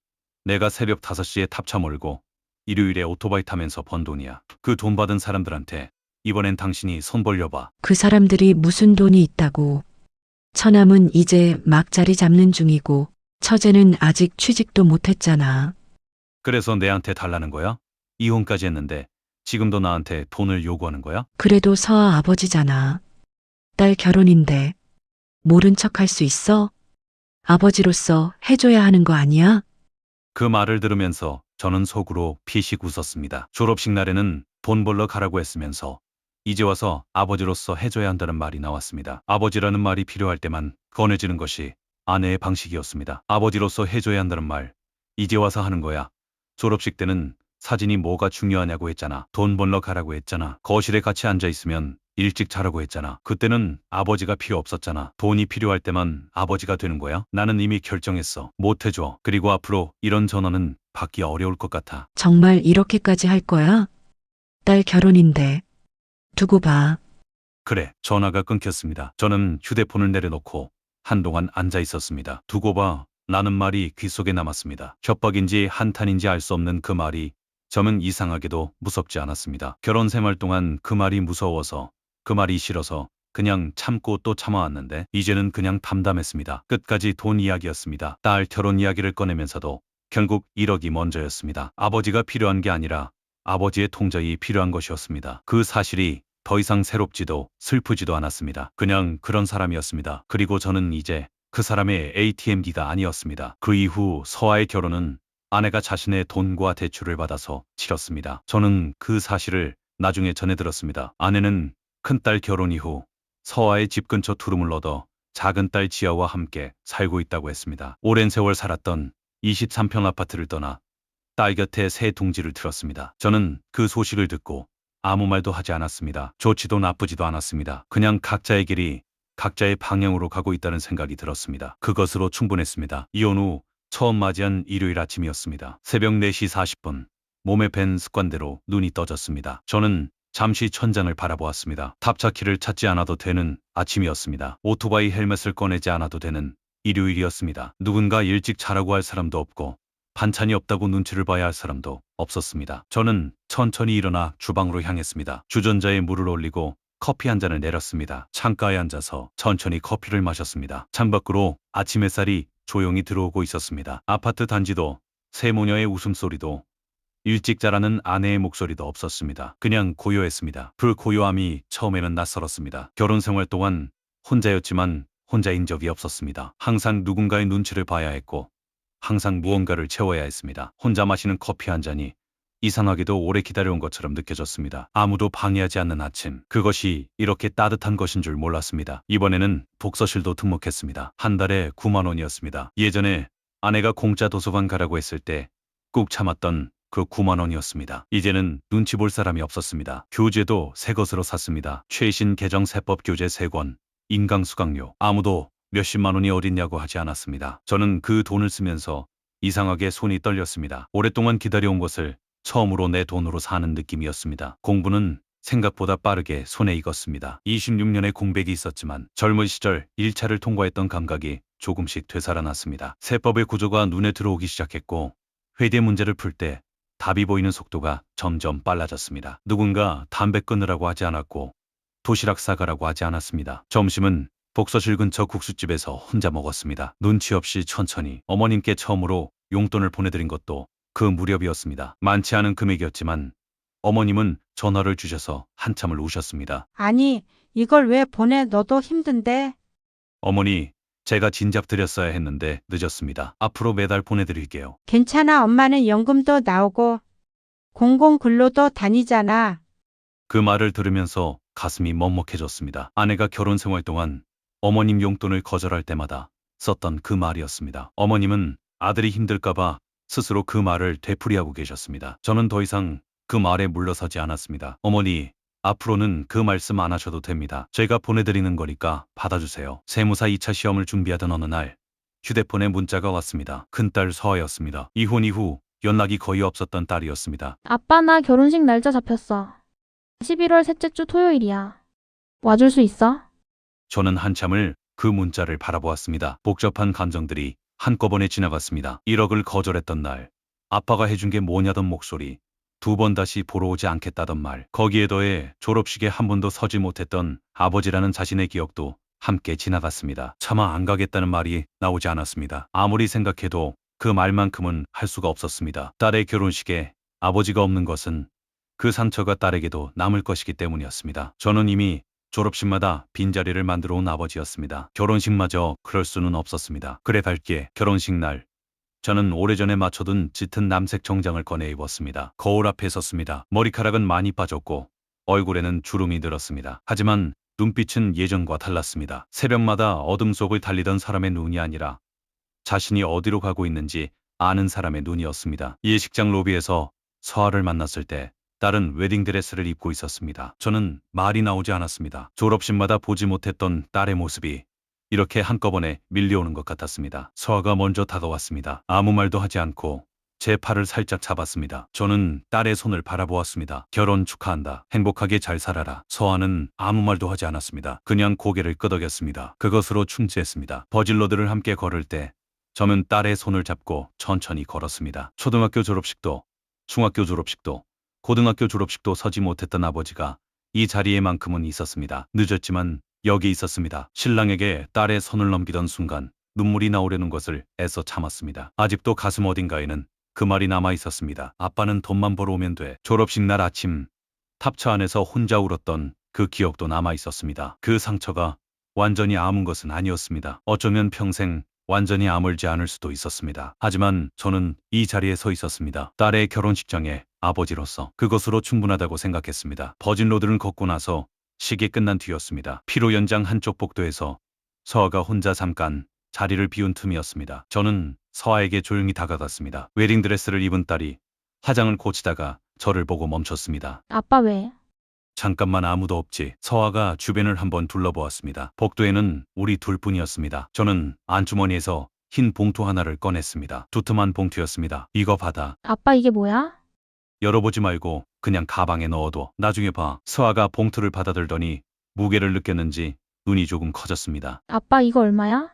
내가 새벽 5시에 탑차 몰고 일요일에 오토바이 타면서 번 돈이야. 그 돈 받은 사람들한테 이번엔 당신이 손 벌려봐. 그 사람들이 무슨 돈이 있다고. 처남은 이제 막 자리 잡는 중이고 처제는 아직 취직도 못했잖아. 그래서 내한테 달라는 거야? 이혼까지 했는데 지금도 나한테 돈을 요구하는 거야? 그래도 서아 아버지잖아. 딸 결혼인데 모른 척 할 수 있어? 아버지로서 해줘야 하는 거 아니야? 그 말을 들으면서 저는 속으로 피식 웃었습니다. 졸업식 날에는 돈 벌러 가라고 했으면서 이제 와서 아버지로서 해줘야 한다는 말이 나왔습니다. 아버지라는 말이 필요할 때만 꺼내지는 것이 아내의 방식이었습니다. 아버지로서 해줘야 한다는 말, 이제 와서 하는 거야. 졸업식 때는 사진이 뭐가 중요하냐고 했잖아. 돈 벌러 가라고 했잖아. 거실에 같이 앉아 있으면 일찍 자라고 했잖아. 그때는 아버지가 필요 없었잖아. 돈이 필요할 때만 아버지가 되는 거야? 나는 이미 결정했어. 못 해줘. 그리고 앞으로 이런 전화는 받기 어려울 것 같아. 정말 이렇게까지 할 거야? 딸 결혼인데. 두고 봐. 그래, 전화가 끊겼습니다. 저는 휴대폰을 내려놓고 한동안 앉아 있었습니다. 두고 봐. 라는 말이 귓속에 남았습니다. 협박인지 한탄인지 알 수 없는 그 말이 저는 이상하게도 무섭지 않았습니다. 결혼 생활 동안 그 말이 무서워서 그 말이 싫어서 그냥 참고 또 참아왔는데 이제는 그냥 담담했습니다. 끝까지 돈 이야기였습니다. 딸 결혼 이야기를 꺼내면서도 결국 1억이 먼저였습니다. 아버지가 필요한 게 아니라 아버지의 통장이 필요한 것이었습니다. 그 사실이 더 이상 새롭지도 슬프지도 않았습니다. 그냥 그런 사람이었습니다. 그리고 저는 이제 그 사람의 ATM기가 아니었습니다. 그 이후 서아의 결혼은 아내가 자신의 돈과 대출을 받아서 치렀습니다. 저는 그 사실을 나중에 전해 들었습니다. 아내는 큰딸 결혼 이후 서아의 집 근처 두룸을 얻어 작은 딸 지아와 함께 살고 있다고 했습니다. 오랜 세월 살았던 23평 아파트를 떠나 딸 곁에 새 둥지를 틀었습니다. 저는 그 소식을 듣고 아무 말도 하지 않았습니다. 좋지도 나쁘지도 않았습니다. 그냥 각자의 길이 각자의 방향으로 가고 있다는 생각이 들었습니다. 그것으로 충분했습니다. 이혼 후 처음 맞이한 일요일 아침이었습니다. 새벽 4시 40분, 몸에 밴 습관대로 눈이 떠졌습니다. 저는 잠시 천장을 바라보았습니다. 탑차키를 찾지 않아도 되는 아침이었습니다. 오토바이 헬멧을 꺼내지 않아도 되는 일요일이었습니다. 누군가 일찍 자라고 할 사람도 없고 반찬이 없다고 눈치를 봐야 할 사람도 없었습니다. 저는 천천히 일어나 주방으로 향했습니다. 주전자에 물을 올리고 커피 한 잔을 내렸습니다. 창가에 앉아서 천천히 커피를 마셨습니다. 창밖으로 아침 햇살이 조용히 들어오고 있었습니다. 아파트 단지도 새 모녀의 웃음소리도 일찍 자라는 아내의 목소리도 없었습니다. 그냥 고요했습니다. 그 고요함이 처음에는 낯설었습니다. 결혼 생활 동안 혼자였지만 혼자인 적이 없었습니다. 항상 누군가의 눈치를 봐야 했고 항상 무언가를 채워야 했습니다. 혼자 마시는 커피 한 잔이 이상하게도 오래 기다려온 것처럼 느껴졌습니다. 아무도 방해하지 않는 아침. 그것이 이렇게 따뜻한 것인 줄 몰랐습니다. 이번에는 독서실도 등록했습니다. 한 달에 9만 원이었습니다. 예전에 아내가 공짜 도서관 가라고 했을 때 꾹 참았던 그 9만 원이었습니다. 이제는 눈치 볼 사람이 없었습니다. 교재도 새 것으로 샀습니다. 최신 개정 세법 교재 3권, 인강수강료. 아무도 몇십만 원이 어딨냐고 하지 않았습니다. 저는 그 돈을 쓰면서 이상하게 손이 떨렸습니다. 오랫동안 기다려온 것을 처음으로 내 돈으로 사는 느낌이었습니다. 공부는 생각보다 빠르게 손에 익었습니다. 26년의 공백이 있었지만 젊은 시절 1차를 통과했던 감각이 조금씩 되살아났습니다. 세법의 구조가 눈에 들어오기 시작했고 회계 문제를 풀 때 답이 보이는 속도가 점점 빨라졌습니다. 누군가 담배 끊으라고 하지 않았고 도시락 싸가라고 하지 않았습니다. 점심은 독서실 근처 국수집에서 혼자 먹었습니다. 눈치 없이 천천히. 어머님께 처음으로 용돈을 보내드린 것도 그 무렵이었습니다. 많지 않은 금액이었지만 어머님은 전화를 주셔서 한참을 우셨습니다. 아니, 이걸 왜 보내? 너도 힘든데. 어머니, 제가 진작 드렸어야 했는데 늦었습니다. 앞으로 매달 보내드릴게요. 괜찮아. 엄마는 연금도 나오고 공공근로도 다니잖아. 그 말을 들으면서 가슴이 먹먹해졌습니다. 아내가 결혼 생활 동안 어머님 용돈을 거절할 때마다 썼던 그 말이었습니다. 어머님은 아들이 힘들까봐 스스로 그 말을 되풀이하고 계셨습니다. 저는 더 이상 그 말에 물러서지 않았습니다. 어머니, 앞으로는 그 말씀 안 하셔도 됩니다. 제가 보내드리는 거니까 받아주세요. 세무사 2차 시험을 준비하던 어느 날 휴대폰에 문자가 왔습니다. 큰딸 서아였습니다. 이혼 이후 연락이 거의 없었던 딸이었습니다. 아빠 나 결혼식 날짜 잡혔어. 11월 셋째 주 토요일이야. 와줄 수 있어? 저는 한참을 그 문자를 바라보았습니다. 복잡한 감정들이 한꺼번에 지나갔습니다. 1억을 거절했던 날, 아빠가 해준 게 뭐냐던 목소리, 2번 다시 보러 오지 않겠다던 말, 거기에 더해 졸업식에 한 번도 서지 못했던 아버지라는 자신의 기억도 함께 지나갔습니다. 차마 안 가겠다는 말이 나오지 않았습니다. 아무리 생각해도 그 말만큼은 할 수가 없었습니다. 딸의 결혼식에 아버지가 없는 것은 그 상처가 딸에게도 남을 것이기 때문이었습니다. 저는 이미 졸업식마다 빈자리를 만들어 온 아버지였습니다. 결혼식마저 그럴 수는 없었습니다. 그래 밝게 결혼식 날, 저는 오래전에 맞춰둔 짙은 남색 정장을 꺼내 입었습니다. 거울 앞에 섰습니다. 머리카락은 많이 빠졌고 얼굴에는 주름이 늘었습니다. 하지만 눈빛은 예전과 달랐습니다. 새벽마다 어둠 속을 달리던 사람의 눈이 아니라 자신이 어디로 가고 있는지 아는 사람의 눈이었습니다. 예식장 로비에서 서아를 만났을 때 딸은 웨딩드레스를 입고 있었습니다. 저는 말이 나오지 않았습니다. 졸업식마다 보지 못했던 딸의 모습이 이렇게 한꺼번에 밀려오는 것 같았습니다. 서아가 먼저 다가왔습니다. 아무 말도 하지 않고 제 팔을 살짝 잡았습니다. 저는 딸의 손을 바라보았습니다. 결혼 축하한다. 행복하게 잘 살아라. 서아는 아무 말도 하지 않았습니다. 그냥 고개를 끄덕였습니다. 그것으로 충치했습니다. 버질로드를 함께 걸을 때 저는 딸의 손을 잡고 천천히 걸었습니다. 초등학교 졸업식도, 중학교 졸업식도, 고등학교 졸업식도 서지 못했던 아버지가 이 자리에만큼은 있었습니다. 늦었지만 여기 있었습니다. 신랑에게 딸의 손을 넘기던 순간 눈물이 나오려는 것을 애써 참았습니다. 아직도 가슴 어딘가에는 그 말이 남아 있었습니다. 아빠는 돈만 벌어오면 돼. 졸업식 날 아침 탑차 안에서 혼자 울었던 그 기억도 남아 있었습니다. 그 상처가 완전히 아문 것은 아니었습니다. 어쩌면 평생 완전히 아물지 않을 수도 있었습니다. 하지만 저는 이 자리에 서 있었습니다. 딸의 결혼식장에 아버지로서 그것으로 충분하다고 생각했습니다. 버진로드를 걷고 나서 식이 끝난 뒤였습니다. 피로 연장 한쪽 복도에서 서아가 혼자 잠깐 자리를 비운 틈이었습니다. 저는 서아에게 조용히 다가갔습니다. 웨딩드레스를 입은 딸이 화장을 고치다가 저를 보고 멈췄습니다. 아빠 왜? 잠깐만 아무도 없지. 서아가 주변을 한번 둘러보았습니다. 복도에는 우리 둘뿐이었습니다. 저는 안주머니에서 흰 봉투 하나를 꺼냈습니다. 두툼한 봉투였습니다. 이거 받아. 아빠 이게 뭐야? 열어보지 말고 그냥 가방에 넣어둬. 나중에 봐. 서아가 봉투를 받아들더니 무게를 느꼈는지 눈이 조금 커졌습니다. 아빠 이거 얼마야?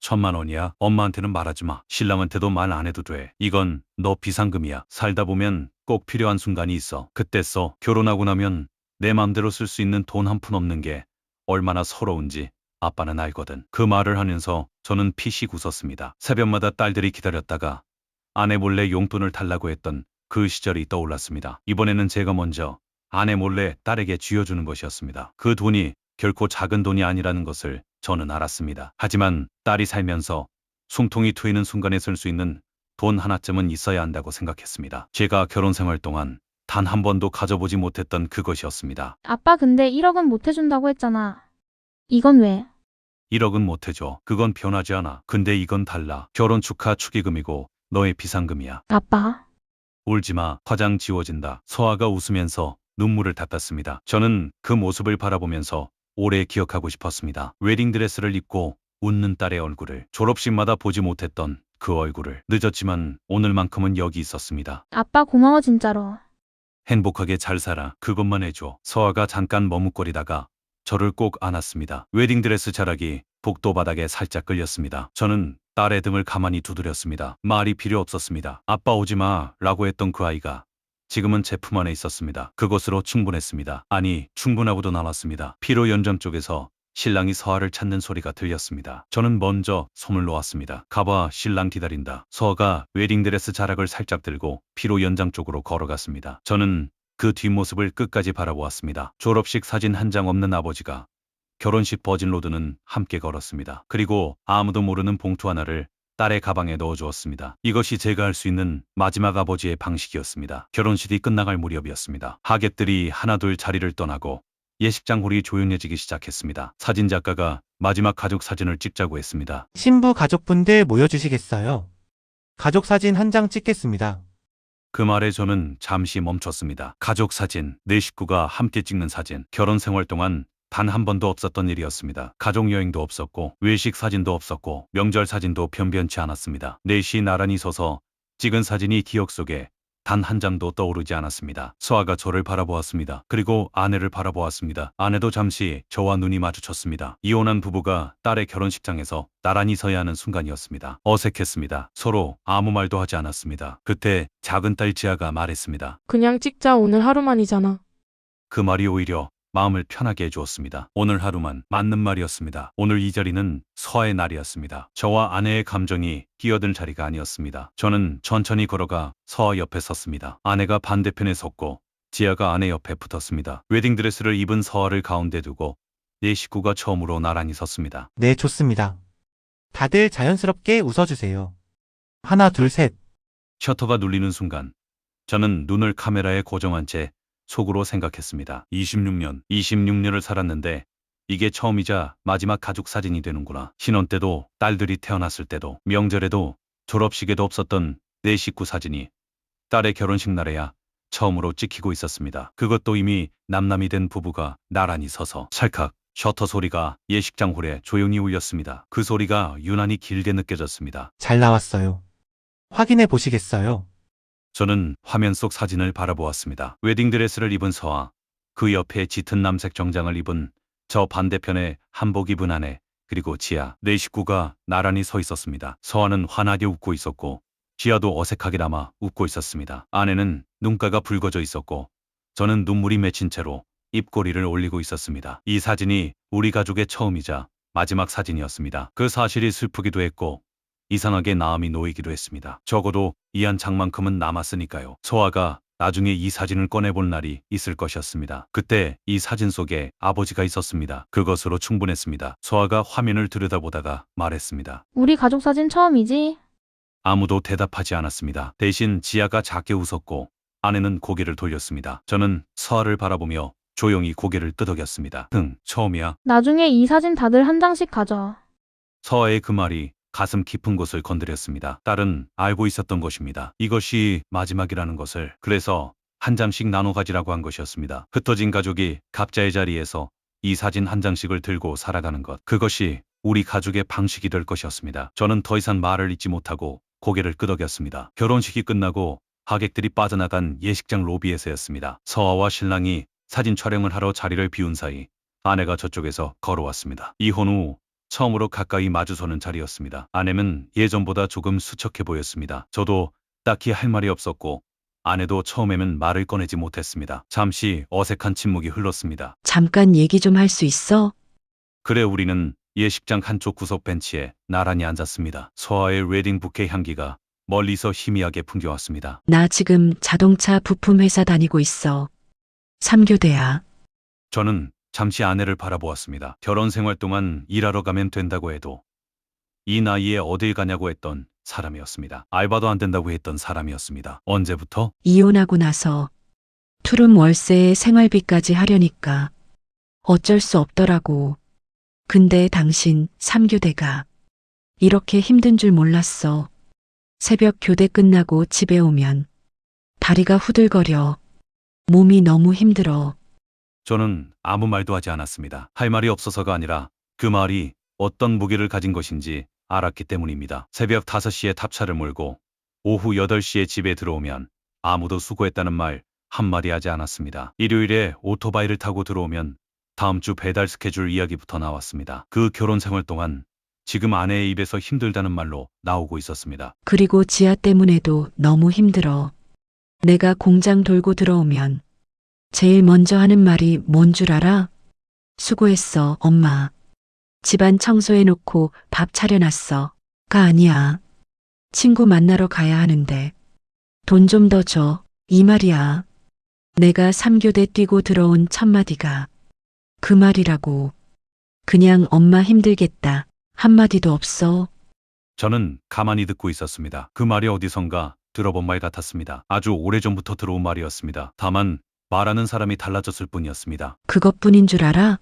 1,000만 원이야. 엄마한테는 말하지 마. 신랑한테도 말 안 해도 돼. 이건 너 비상금이야. 살다 보면 꼭 필요한 순간이 있어. 그때 써. 결혼하고 나면 내 맘대로 쓸 수 있는 돈 한 푼 없는 게 얼마나 서러운지 아빠는 알거든. 그 말을 하면서 저는 피식 웃었습니다. 새벽마다 딸들이 기다렸다가 아내 몰래 용돈을 달라고 했던 그 시절이 떠올랐습니다. 이번에는 제가 먼저 아내 몰래 딸에게 쥐어주는 것이었습니다. 그 돈이 결코 작은 돈이 아니라는 것을 저는 알았습니다. 하지만 딸이 살면서 숨통이 트이는 순간에 쓸 수 있는 돈 하나쯤은 있어야 한다고 생각했습니다. 제가 결혼 생활 동안 단 한 번도 가져보지 못했던 그것이었습니다. 아빠 근데 1억은 못 해준다고 했잖아. 이건 왜? 1억은 못 해줘. 그건 변하지 않아. 근데 이건 달라. 결혼 축하 축의금이고 너의 비상금이야. 아빠. 울지마. 화장 지워진다. 서아가 웃으면서 눈물을 닦았습니다. 저는 그 모습을 바라보면서 오래 기억하고 싶었습니다. 웨딩드레스를 입고 웃는 딸의 얼굴을, 졸업식마다 보지 못했던 그 얼굴을. 늦었지만 오늘만큼은 여기 있었습니다. 아빠 고마워 진짜로. 행복하게 잘 살아. 그것만 해줘. 서아가 잠깐 머뭇거리다가 저를 꼭 안았습니다. 웨딩드레스 자락이 복도 바닥에 살짝 끌렸습니다. 저는 딸의 등을 가만히 두드렸습니다. 말이 필요 없었습니다. 아빠 오지마 라고 했던 그 아이가 지금은 제 품 안에 있었습니다. 그것으로 충분했습니다. 아니, 충분하고도 남았습니다. 피로 연장 쪽에서 신랑이 서아를 찾는 소리가 들렸습니다. 저는 먼저 손을 놓았습니다. 가봐, 신랑 기다린다. 서아가 웨딩드레스 자락을 살짝 들고 피로 연장 쪽으로 걸어갔습니다. 저는 그 뒷모습을 끝까지 바라보았습니다. 졸업식 사진 한 장 없는 아버지가 결혼식 버진로드는 함께 걸었습니다. 그리고 아무도 모르는 봉투 하나를 딸의 가방에 넣어주었습니다. 이것이 제가 할 수 있는 마지막 아버지의 방식이었습니다. 결혼식이 끝나갈 무렵이었습니다. 하객들이 하나둘 자리를 떠나고 예식장 홀이 조용해지기 시작했습니다. 사진작가가 마지막 가족 사진을 찍자고 했습니다. 신부 가족분들 모여주시겠어요? 가족 사진 한 장 찍겠습니다. 그 말에 저는 잠시 멈췄습니다. 가족 사진, 내 식구가 함께 찍는 사진. 결혼 생활 동안 단 한 번도 없었던 일이었습니다. 가족 여행도 없었고 외식 사진도 없었고 명절 사진도 변변치 않았습니다. 넷이 나란히 서서 찍은 사진이 기억 속에 단 한 장도 떠오르지 않았습니다. 서아가 저를 바라보았습니다. 그리고 아내를 바라보았습니다. 아내도 잠시 저와 눈이 마주쳤습니다. 이혼한 부부가 딸의 결혼식장에서 나란히 서야 하는 순간이었습니다. 어색했습니다. 서로 아무 말도 하지 않았습니다. 그때 작은 딸 지아가 말했습니다. 그냥 찍자, 오늘 하루만이잖아. 그 말이 오히려 마음을 편하게 해주었습니다. 오늘 하루만 맞는 말이었습니다. 오늘 이 자리는 서아의 날이었습니다. 저와 아내의 감정이 끼어든 자리가 아니었습니다. 저는 천천히 걸어가 서아 옆에 섰습니다. 아내가 반대편에 섰고 지아가 아내 옆에 붙었습니다. 웨딩드레스를 입은 서아를 가운데 두고 네 식구가 처음으로 나란히 섰습니다. 네, 좋습니다. 다들 자연스럽게 웃어주세요. 하나, 둘, 셋. 셔터가 눌리는 순간 저는 눈을 카메라에 고정한 채 속으로 생각했습니다. 26년을 살았는데 이게 처음이자 마지막 가족 사진이 되는구나. 신혼 때도 딸들이 태어났을 때도 명절에도 졸업식에도 없었던 내 식구 사진이 딸의 결혼식 날에야 처음으로 찍히고 있었습니다. 그것도 이미 남남이 된 부부가 나란히 서서 찰칵 셔터 소리가 예식장 홀에 조용히 울렸습니다. 그 소리가 유난히 길게 느껴졌습니다. 잘 나왔어요. 확인해 보시겠어요? 저는 화면 속 사진을 바라보았습니다. 웨딩드레스를 입은 서아, 그 옆에 짙은 남색 정장을 입은 저 반대편에 한복 입은 아내, 그리고 지아, 네 식구가 나란히 서 있었습니다. 서아는 환하게 웃고 있었고 지아도 어색하게나마 웃고 있었습니다. 아내는 눈가가 붉어져 있었고 저는 눈물이 맺힌 채로 입꼬리를 올리고 있었습니다. 이 사진이 우리 가족의 처음이자 마지막 사진이었습니다. 그 사실이 슬프기도 했고 이상하게 마음이 놓이기도 했습니다. 적어도 이 한 장만큼은 남았으니까요. 서아가 나중에 이 사진을 꺼내볼 날이 있을 것이었습니다. 그때 이 사진 속에 아버지가 있었습니다. 그것으로 충분했습니다. 서아가 화면을 들여다보다가 말했습니다. 우리 가족 사진 처음이지? 아무도 대답하지 않았습니다. 대신 지아가 작게 웃었고 아내는 고개를 돌렸습니다. 저는 서아를 바라보며 조용히 고개를 끄덕였습니다. 처음이야. 나중에 이 사진 다들 한 장씩 가져. 서아의 그 말이 가슴 깊은 곳을 건드렸습니다. 딸은 알고 있었던 것입니다. 이것이 마지막이라는 것을. 그래서 한 장씩 나눠 가지라고 한 것이었습니다. 흩어진 가족이 각자의 자리에서 이 사진 한 장씩을 들고 살아가는 것. 그것이 우리 가족의 방식이 될 것이었습니다. 저는 더 이상 말을 잇지 못하고 고개를 끄덕였습니다. 결혼식이 끝나고 하객들이 빠져나간 예식장 로비에서였습니다. 서아와 신랑이 사진 촬영을 하러 자리를 비운 사이 아내가 저쪽에서 걸어왔습니다. 이혼 후 처음으로 가까이 마주서는 자리였습니다. 아내는 예전보다 조금 수척해 보였습니다. 저도 딱히 할 말이 없었고 아내도 처음에는 말을 꺼내지 못했습니다. 잠시 어색한 침묵이 흘렀습니다. 잠깐 얘기 좀 할 수 있어? 그래 우리는 예식장 한쪽 구석 벤치에 나란히 앉았습니다. 서아의 웨딩 부케 향기가 멀리서 희미하게 풍겨왔습니다. 나 지금 자동차 부품 회사 다니고 있어. 3교대야. 저는 잠시 아내를 바라보았습니다. 결혼 생활 동안 일하러 가면 된다고 해도 이 나이에 어딜 가냐고 했던 사람이었습니다. 알바도 안 된다고 했던 사람이었습니다. 언제부터? 이혼하고 나서 투룸 월세에 생활비까지 하려니까 어쩔 수 없더라고. 근데 당신 3교대가 이렇게 힘든 줄 몰랐어. 새벽 교대 끝나고 집에 오면 다리가 후들거려. 몸이 너무 힘들어. 저는 아무 말도 하지 않았습니다. 할 말이 없어서가 아니라 그 말이 어떤 무게를 가진 것인지 알았기 때문입니다. 새벽 5시에 탑차를 몰고 오후 8시에 집에 들어오면 아무도 수고했다는 말 한마디 하지 않았습니다. 일요일에 오토바이를 타고 들어오면 다음 주 배달 스케줄 이야기부터 나왔습니다. 그 결혼 생활 동안 지금 아내의 입에서 힘들다는 말로 나오고 있었습니다. 그리고 지아 때문에도 너무 힘들어. 내가 공장 돌고 들어오면 제일 먼저 하는 말이 뭔 줄 알아? 수고했어, 엄마. 집안 청소해놓고 밥 차려놨어. 가 아니야. 친구 만나러 가야 하는데 돈 좀 더 줘. 이 말이야. 내가 3교대 뛰고 들어온 첫마디가 그 말이라고. 그냥 엄마 힘들겠다. 한마디도 없어. 저는 가만히 듣고 있었습니다. 그 말이 어디선가 들어본 말 같았습니다. 아주 오래전부터 들어온 말이었습니다. 다만 말하는 사람이 달라졌을 뿐이었습니다. 그것뿐인 줄 알아?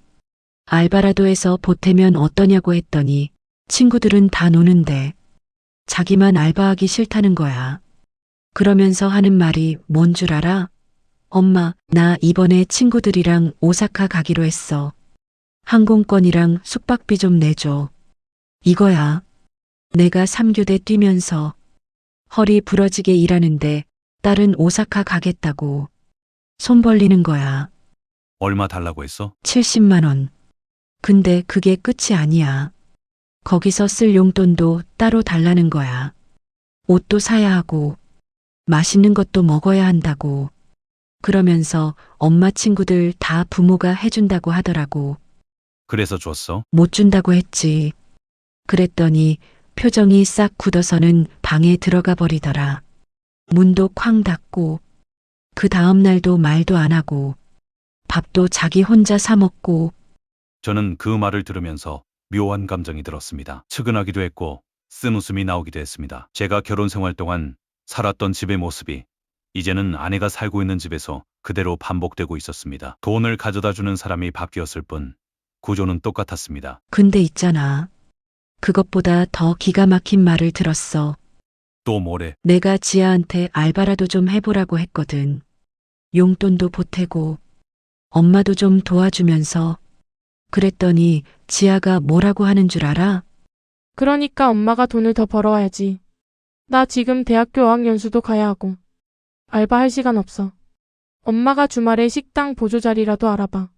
알바라도 해서 보태면 어떠냐고 했더니 친구들은 다 노는데 자기만 알바하기 싫다는 거야. 그러면서 하는 말이 뭔 줄 알아? 엄마, 나 이번에 친구들이랑 오사카 가기로 했어. 항공권이랑 숙박비 좀 내줘. 이거야. 내가 3교대 뛰면서 허리 부러지게 일하는데 딸은 오사카 가겠다고 손 벌리는 거야. 얼마 달라고 했어? 70만 원. 근데 그게 끝이 아니야. 거기서 쓸 용돈도 따로 달라는 거야. 옷도 사야 하고, 맛있는 것도 먹어야 한다고. 그러면서 엄마 친구들 다 부모가 해준다고 하더라고. 그래서 줬어? 못 준다고 했지. 그랬더니 표정이 싹 굳어서는 방에 들어가 버리더라. 문도 쾅 닫고, 그 다음 날도 말도 안 하고, 밥도 자기 혼자 사 먹고, 저는 그 말을 들으면서 묘한 감정이 들었습니다. 측은하기도 했고 쓴웃음이 나오기도 했습니다. 제가 결혼 생활 동안 살았던 집의 모습이 이제는 아내가 살고 있는 집에서 그대로 반복되고 있었습니다. 돈을 가져다 주는 사람이 바뀌었을 뿐 구조는 똑같았습니다. 근데 있잖아. 그것보다 더 기가 막힌 말을 들었어. 또 뭐래? 내가 지아한테 알바라도 좀 해보라고 했거든. 용돈도 보태고, 엄마도 좀 도와주면서. 그랬더니 지아가 뭐라고 하는 줄 알아? 그러니까 엄마가 돈을 더 벌어와야지. 나 지금 대학교 어학연수도 가야 하고. 알바할 시간 없어. 엄마가 주말에 식당 보조 자리라도 알아봐.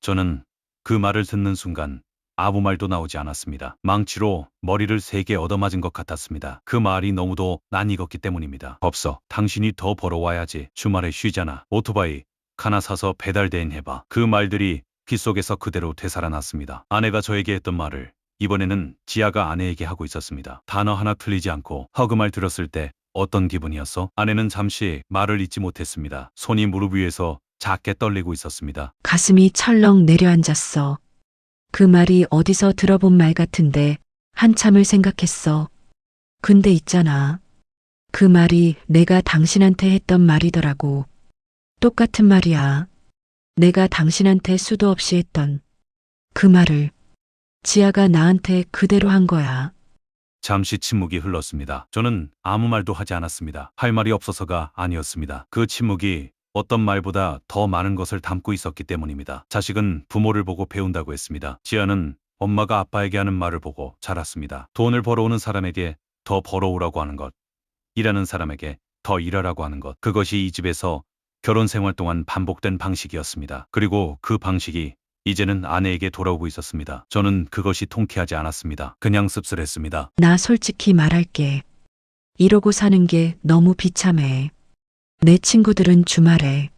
저는 그 말을 듣는 순간 아무 말도 나오지 않았습니다. 망치로 머리를 3개 얻어맞은 것 같았습니다. 그 말이 너무도 낯익었기 때문입니다. 없어. 당신이 더 벌어와야지. 주말에 쉬잖아. 오토바이 하나 사서 배달 대행 해봐. 그 말들이 귓속에서 그대로 되살아났습니다. 아내가 저에게 했던 말을 이번에는 지아가 아내에게 하고 있었습니다. 단어 하나 틀리지 않고 그 말 들었을 때 어떤 기분이었어? 아내는 잠시 말을 잇지 못했습니다. 손이 무릎 위에서 작게 떨리고 있었습니다. 가슴이 철렁 내려앉았어. 그 말이 어디서 들어본 말 같은데 한참을 생각했어. 근데 있잖아. 그 말이 내가 당신한테 했던 말이더라고. 똑같은 말이야. 내가 당신한테 수도 없이 했던 그 말을 지아가 나한테 그대로 한 거야. 잠시 침묵이 흘렀습니다. 저는 아무 말도 하지 않았습니다. 할 말이 없어서가 아니었습니다. 그 침묵이 어떤 말보다 더 많은 것을 담고 있었기 때문입니다. 자식은 부모를 보고 배운다고 했습니다. 지아는 엄마가 아빠에게 하는 말을 보고 자랐습니다. 돈을 벌어오는 사람에게 더 벌어오라고 하는 것, 일하는 사람에게 더 일하라고 하는 것, 그것이 이 집에서 결혼 생활 동안 반복된 방식이었습니다. 그리고 그 방식이 이제는 아내에게 돌아오고 있었습니다. 저는 그것이 통쾌하지 않았습니다. 그냥 씁쓸했습니다. 나 솔직히 말할게. 이러고 사는 게 너무 비참해. 내 친구들은 주말에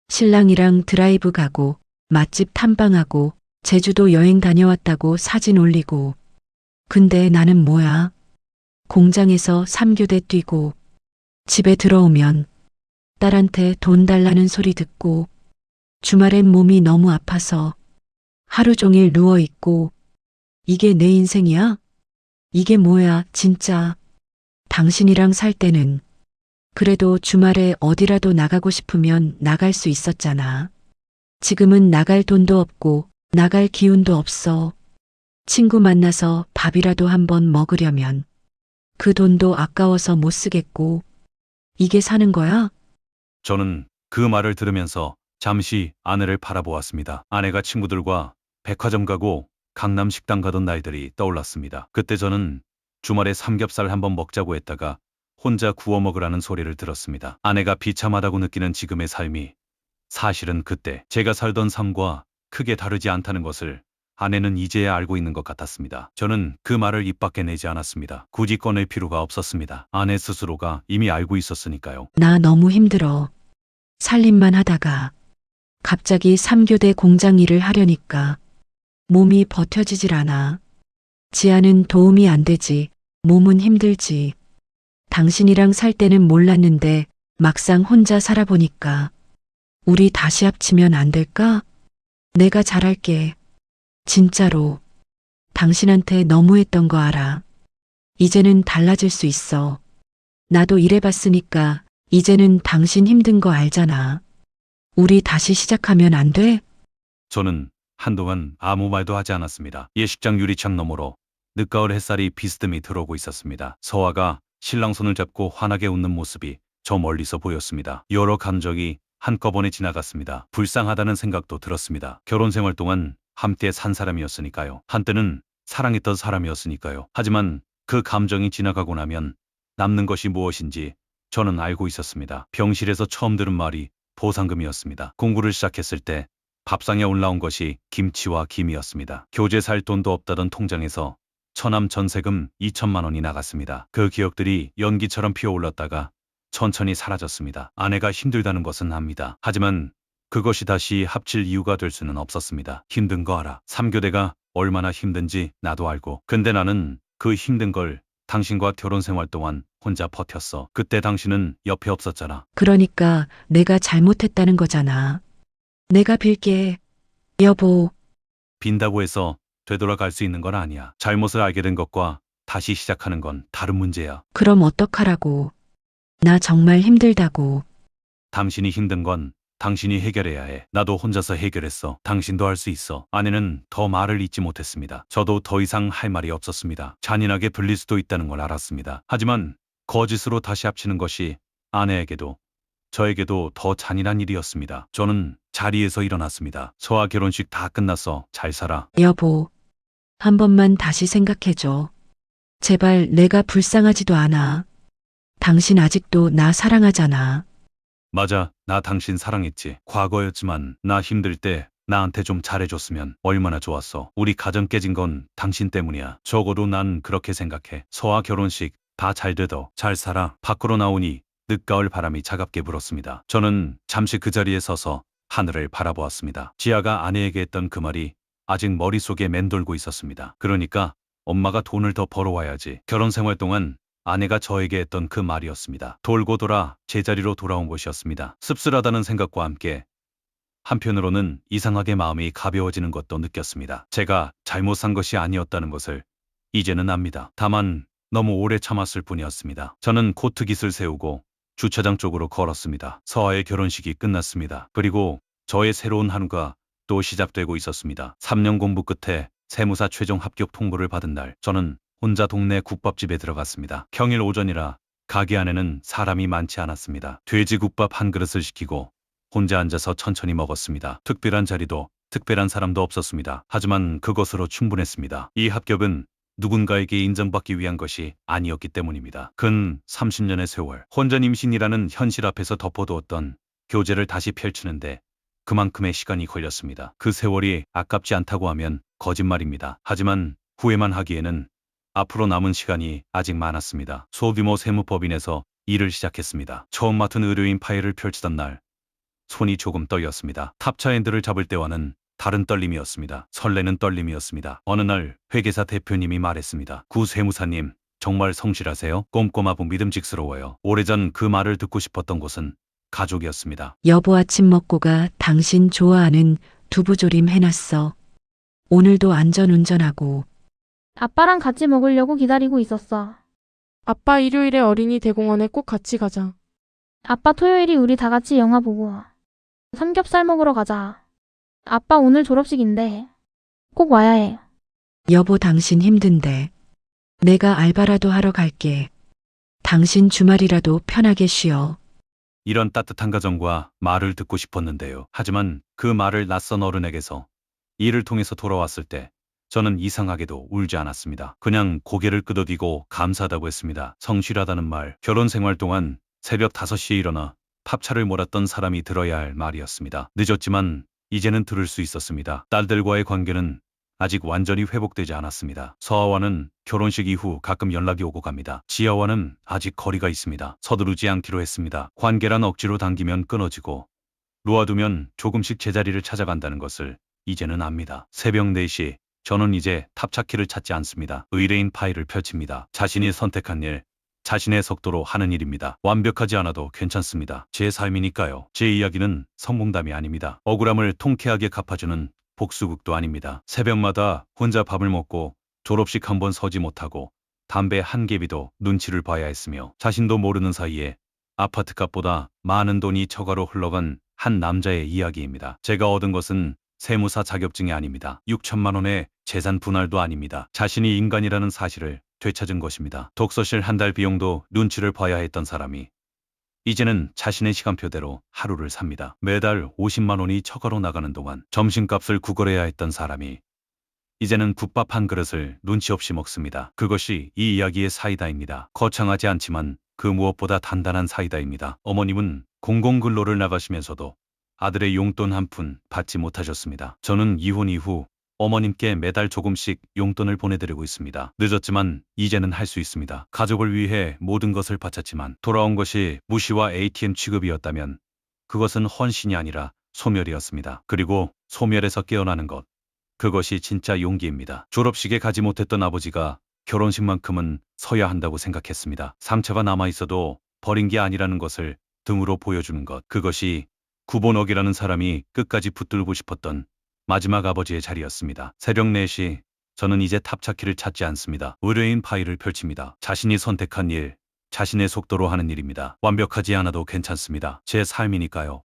신랑이랑 드라이브 가고 맛집 탐방하고 제주도 여행 다녀왔다고 사진 올리고. 근데 나는 뭐야? 공장에서 3교대 뛰고 집에 들어오면 딸한테 돈 달라는 소리 듣고 주말엔 몸이 너무 아파서 하루 종일 누워있고. 이게 내 인생이야? 이게 뭐야 진짜. 당신이랑 살 때는 그래도 주말에 어디라도 나가고 싶으면 나갈 수 있었잖아. 지금은 나갈 돈도 없고 나갈 기운도 없어. 친구 만나서 밥이라도 한번 먹으려면 그 돈도 아까워서 못 쓰겠고. 이게 사는 거야? 저는 그 말을 들으면서 잠시 아내를 바라보았습니다. 아내가 친구들과 백화점 가고 강남 식당 가던 날들이 떠올랐습니다. 그때 저는 주말에 삼겹살 한번 먹자고 했다가 혼자 구워 먹으라는 소리를 들었습니다. 아내가 비참하다고 느끼는 지금의 삶이 사실은 그때 제가 살던 삶과 크게 다르지 않다는 것을 아내는 이제야 알고 있는 것 같았습니다. 저는 그 말을 입 밖에 내지 않았습니다. 굳이 꺼낼 필요가 없었습니다. 아내 스스로가 이미 알고 있었으니까요. 나 너무 힘들어. 살림만 하다가 갑자기 3교대 공장 일을 하려니까 몸이 버텨지질 않아. 지아는 도움이 안 되지. 몸은 힘들지. 당신이랑 살 때는 몰랐는데 막상 혼자 살아보니까 우리 다시 합치면 안 될까? 내가 잘할게. 진짜로. 당신한테 너무했던 거 알아. 이제는 달라질 수 있어. 나도 일해봤으니까 이제는 당신 힘든 거 알잖아. 우리 다시 시작하면 안 돼? 저는 한동안 아무 말도 하지 않았습니다. 예식장 유리창 너머로 늦가을 햇살이 비스듬히 들어오고 있었습니다. 서아가 신랑 손을 잡고 환하게 웃는 모습이 저 멀리서 보였습니다. 여러 감정이 한꺼번에 지나갔습니다. 불쌍하다는 생각도 들었습니다. 결혼 생활 동안 함께 산 사람이었으니까요. 한때는 사랑했던 사람이었으니까요. 하지만 그 감정이 지나가고 나면 남는 것이 무엇인지 저는 알고 있었습니다. 병실에서 처음 들은 말이 보상금이었습니다. 공부를 시작했을 때 밥상에 올라온 것이 김치와 김이었습니다. 교재 살 돈도 없다던 통장에서 처남 전세금 2천만 원이 나갔습니다. 그 기억들이 연기처럼 피어올랐다가 천천히 사라졌습니다. 아내가 힘들다는 것은 압니다. 하지만 그것이 다시 합칠 이유가 될 수는 없었습니다. 힘든 거 알아. 3교대가 얼마나 힘든지 나도 알고. 근데 나는 그 힘든 걸 당신과 결혼 생활 동안 혼자 버텼어. 그때 당신은 옆에 없었잖아. 그러니까 내가 잘못했다는 거잖아. 내가 빌게. 여보, 빈다고 해서 되돌아갈 수 있는 건 아니야. 잘못을 알게 된 것과 다시 시작하는 건 다른 문제야. 그럼 어떡하라고. 나 정말 힘들다고. 당신이 힘든 건 당신이 해결해야 해. 나도 혼자서 해결했어. 당신도 할 수 있어. 아내는 더 말을 잇지 못했습니다. 저도 더 이상 할 말이 없었습니다. 잔인하게 들릴 수도 있다는 걸 알았습니다. 하지만 거짓으로 다시 합치는 것이 아내에게도 저에게도 더 잔인한 일이었습니다. 저는 자리에서 일어났습니다. 저와 결혼식 다 끝났어. 잘 살아. 여보, 한 번만 다시 생각해줘. 제발 내가 불쌍하지도 않아. 당신 아직도 나 사랑하잖아. 맞아. 나 당신 사랑했지. 과거였지만 나 힘들 때 나한테 좀 잘해줬으면 얼마나 좋았어. 우리 가정 깨진 건 당신 때문이야. 적어도 난 그렇게 생각해. 서아 결혼식 다 잘 되더. 잘 살아. 밖으로 나오니 늦가을 바람이 차갑게 불었습니다. 저는 잠시 그 자리에 서서 하늘을 바라보았습니다. 지아가 아내에게 했던 그 말이 아직 머릿속에 맴돌고 있었습니다. 그러니까 엄마가 돈을 더 벌어와야지. 결혼 생활 동안 아내가 저에게 했던 그 말이었습니다. 돌고 돌아 제자리로 돌아온 것이었습니다. 씁쓸하다는 생각과 함께 한편으로는 이상하게 마음이 가벼워지는 것도 느꼈습니다. 제가 잘못 산 것이 아니었다는 것을 이제는 압니다. 다만 너무 오래 참았을 뿐이었습니다. 저는 코트깃을 세우고 주차장 쪽으로 걸었습니다. 서아의 결혼식이 끝났습니다. 그리고 저의 새로운 하루가 또 시작되고 있었습니다. 3년 공부 끝에 세무사 최종 합격 통보를 받은 날, 저는 혼자 동네 국밥집에 들어갔습니다. 평일 오전이라 가게 안에는 사람이 많지 않았습니다. 돼지국밥 한 그릇을 시키고 혼자 앉아서 천천히 먹었습니다. 특별한 자리도 특별한 사람도 없었습니다. 하지만 그것으로 충분했습니다. 이 합격은 누군가에게 인정받기 위한 것이 아니었기 때문입니다. 근 30년의 세월, 혼전 임신이라는 현실 앞에서 덮어두었던 교재를 다시 펼치는데 그만큼의 시간이 걸렸습니다. 그 세월이 아깝지 않다고 하면 거짓말입니다. 하지만 후회만 하기에는 앞으로 남은 시간이 아직 많았습니다. 소규모 세무법인에서 일을 시작했습니다. 처음 맡은 의료인 파일을 펼치던 날, 손이 조금 떨렸습니다. 탑차핸들을 잡을 때와는 다른 떨림이었습니다. 설레는 떨림이었습니다. 어느 날 회계사 대표님이 말했습니다. 구 세무사님, 정말 성실하세요. 꼼꼼하고 믿음직스러워요. 오래전 그 말을 듣고 싶었던 곳은 가족이었습니다. 여보 아침 먹고 가. 당신 좋아하는 두부조림 해놨어. 오늘도 안전운전하고. 아빠랑 같이 먹으려고 기다리고 있었어. 아빠 일요일에 어린이 대공원에 꼭 같이 가자. 아빠 토요일이 우리 다 같이 영화 보고 삼겹살 먹으러 가자. 아빠 오늘 졸업식인데 꼭 와야 해. 여보 당신 힘든데. 내가 알바라도 하러 갈게. 당신 주말이라도 편하게 쉬어. 이런 따뜻한 가정과 말을 듣고 싶었는데요. 하지만 그 말을 낯선 어른에게서 일을 통해서 돌아왔을 때 저는 이상하게도 울지 않았습니다. 그냥 고개를 끄덕이고 감사하다고 했습니다. 성실하다는 말, 결혼 생활 동안 새벽 5시에 일어나 팝차를 몰았던 사람이 들어야 할 말이었습니다. 늦었지만 이제는 들을 수 있었습니다. 딸들과의 관계는 아직 완전히 회복되지 않았습니다. 서아와는 결혼식 이후 가끔 연락이 오고 갑니다. 지아와는 아직 거리가 있습니다. 서두르지 않기로 했습니다. 관계란 억지로 당기면 끊어지고 놓아두면 조금씩 제자리를 찾아간다는 것을 이제는 압니다. 새벽 4시, 저는 이제 탑차키를 찾지 않습니다. 의뢰인 파일을 펼칩니다. 자신이 선택한 일, 자신의 속도로 하는 일입니다. 완벽하지 않아도 괜찮습니다. 제 삶이니까요. 제 이야기는 성공담이 아닙니다. 억울함을 통쾌하게 갚아주는 복수극도 아닙니다. 새벽마다 혼자 밥을 먹고 졸업식 한 번 서지 못하고 담배 한 개비도 눈치를 봐야 했으며 자신도 모르는 사이에 아파트값보다 많은 돈이 처가로 흘러간 한 남자의 이야기입니다. 제가 얻은 것은 세무사 자격증이 아닙니다. 6천만 원의 재산 분할도 아닙니다. 자신이 인간이라는 사실을 되찾은 것입니다. 독서실 한 달 비용도 눈치를 봐야 했던 사람이 이제는 자신의 시간표대로 하루를 삽니다. 매달 50만 원이 처가로 나가는 동안 점심값을 구걸해야 했던 사람이 이제는 국밥 한 그릇을 눈치 없이 먹습니다. 그것이 이 이야기의 사이다입니다. 거창하지 않지만 그 무엇보다 단단한 사이다입니다. 어머님은 공공근로를 나가시면서도 아들의 용돈 한 푼 받지 못하셨습니다. 저는 이혼 이후 어머님께 매달 조금씩 용돈을 보내드리고 있습니다. 늦었지만 이제는 할 수 있습니다. 가족을 위해 모든 것을 바쳤지만 돌아온 것이 무시와 ATM 취급이었다면 그것은 헌신이 아니라 소멸이었습니다. 그리고 소멸에서 깨어나는 것, 그것이 진짜 용기입니다. 졸업식에 가지 못했던 아버지가 결혼식만큼은 서야 한다고 생각했습니다. 상처가 남아있어도 버린 게 아니라는 것을 등으로 보여주는 것, 그것이 구본옥이라는 사람이 끝까지 붙들고 싶었던 마지막 아버지의 자리였습니다. 새벽 4시, 저는 이제 탑차키를 찾지 않습니다. 의뢰인 파일을 펼칩니다. 자신이 선택한 일, 자신의 속도로 하는 일입니다. 완벽하지 않아도 괜찮습니다. 제 삶이니까요.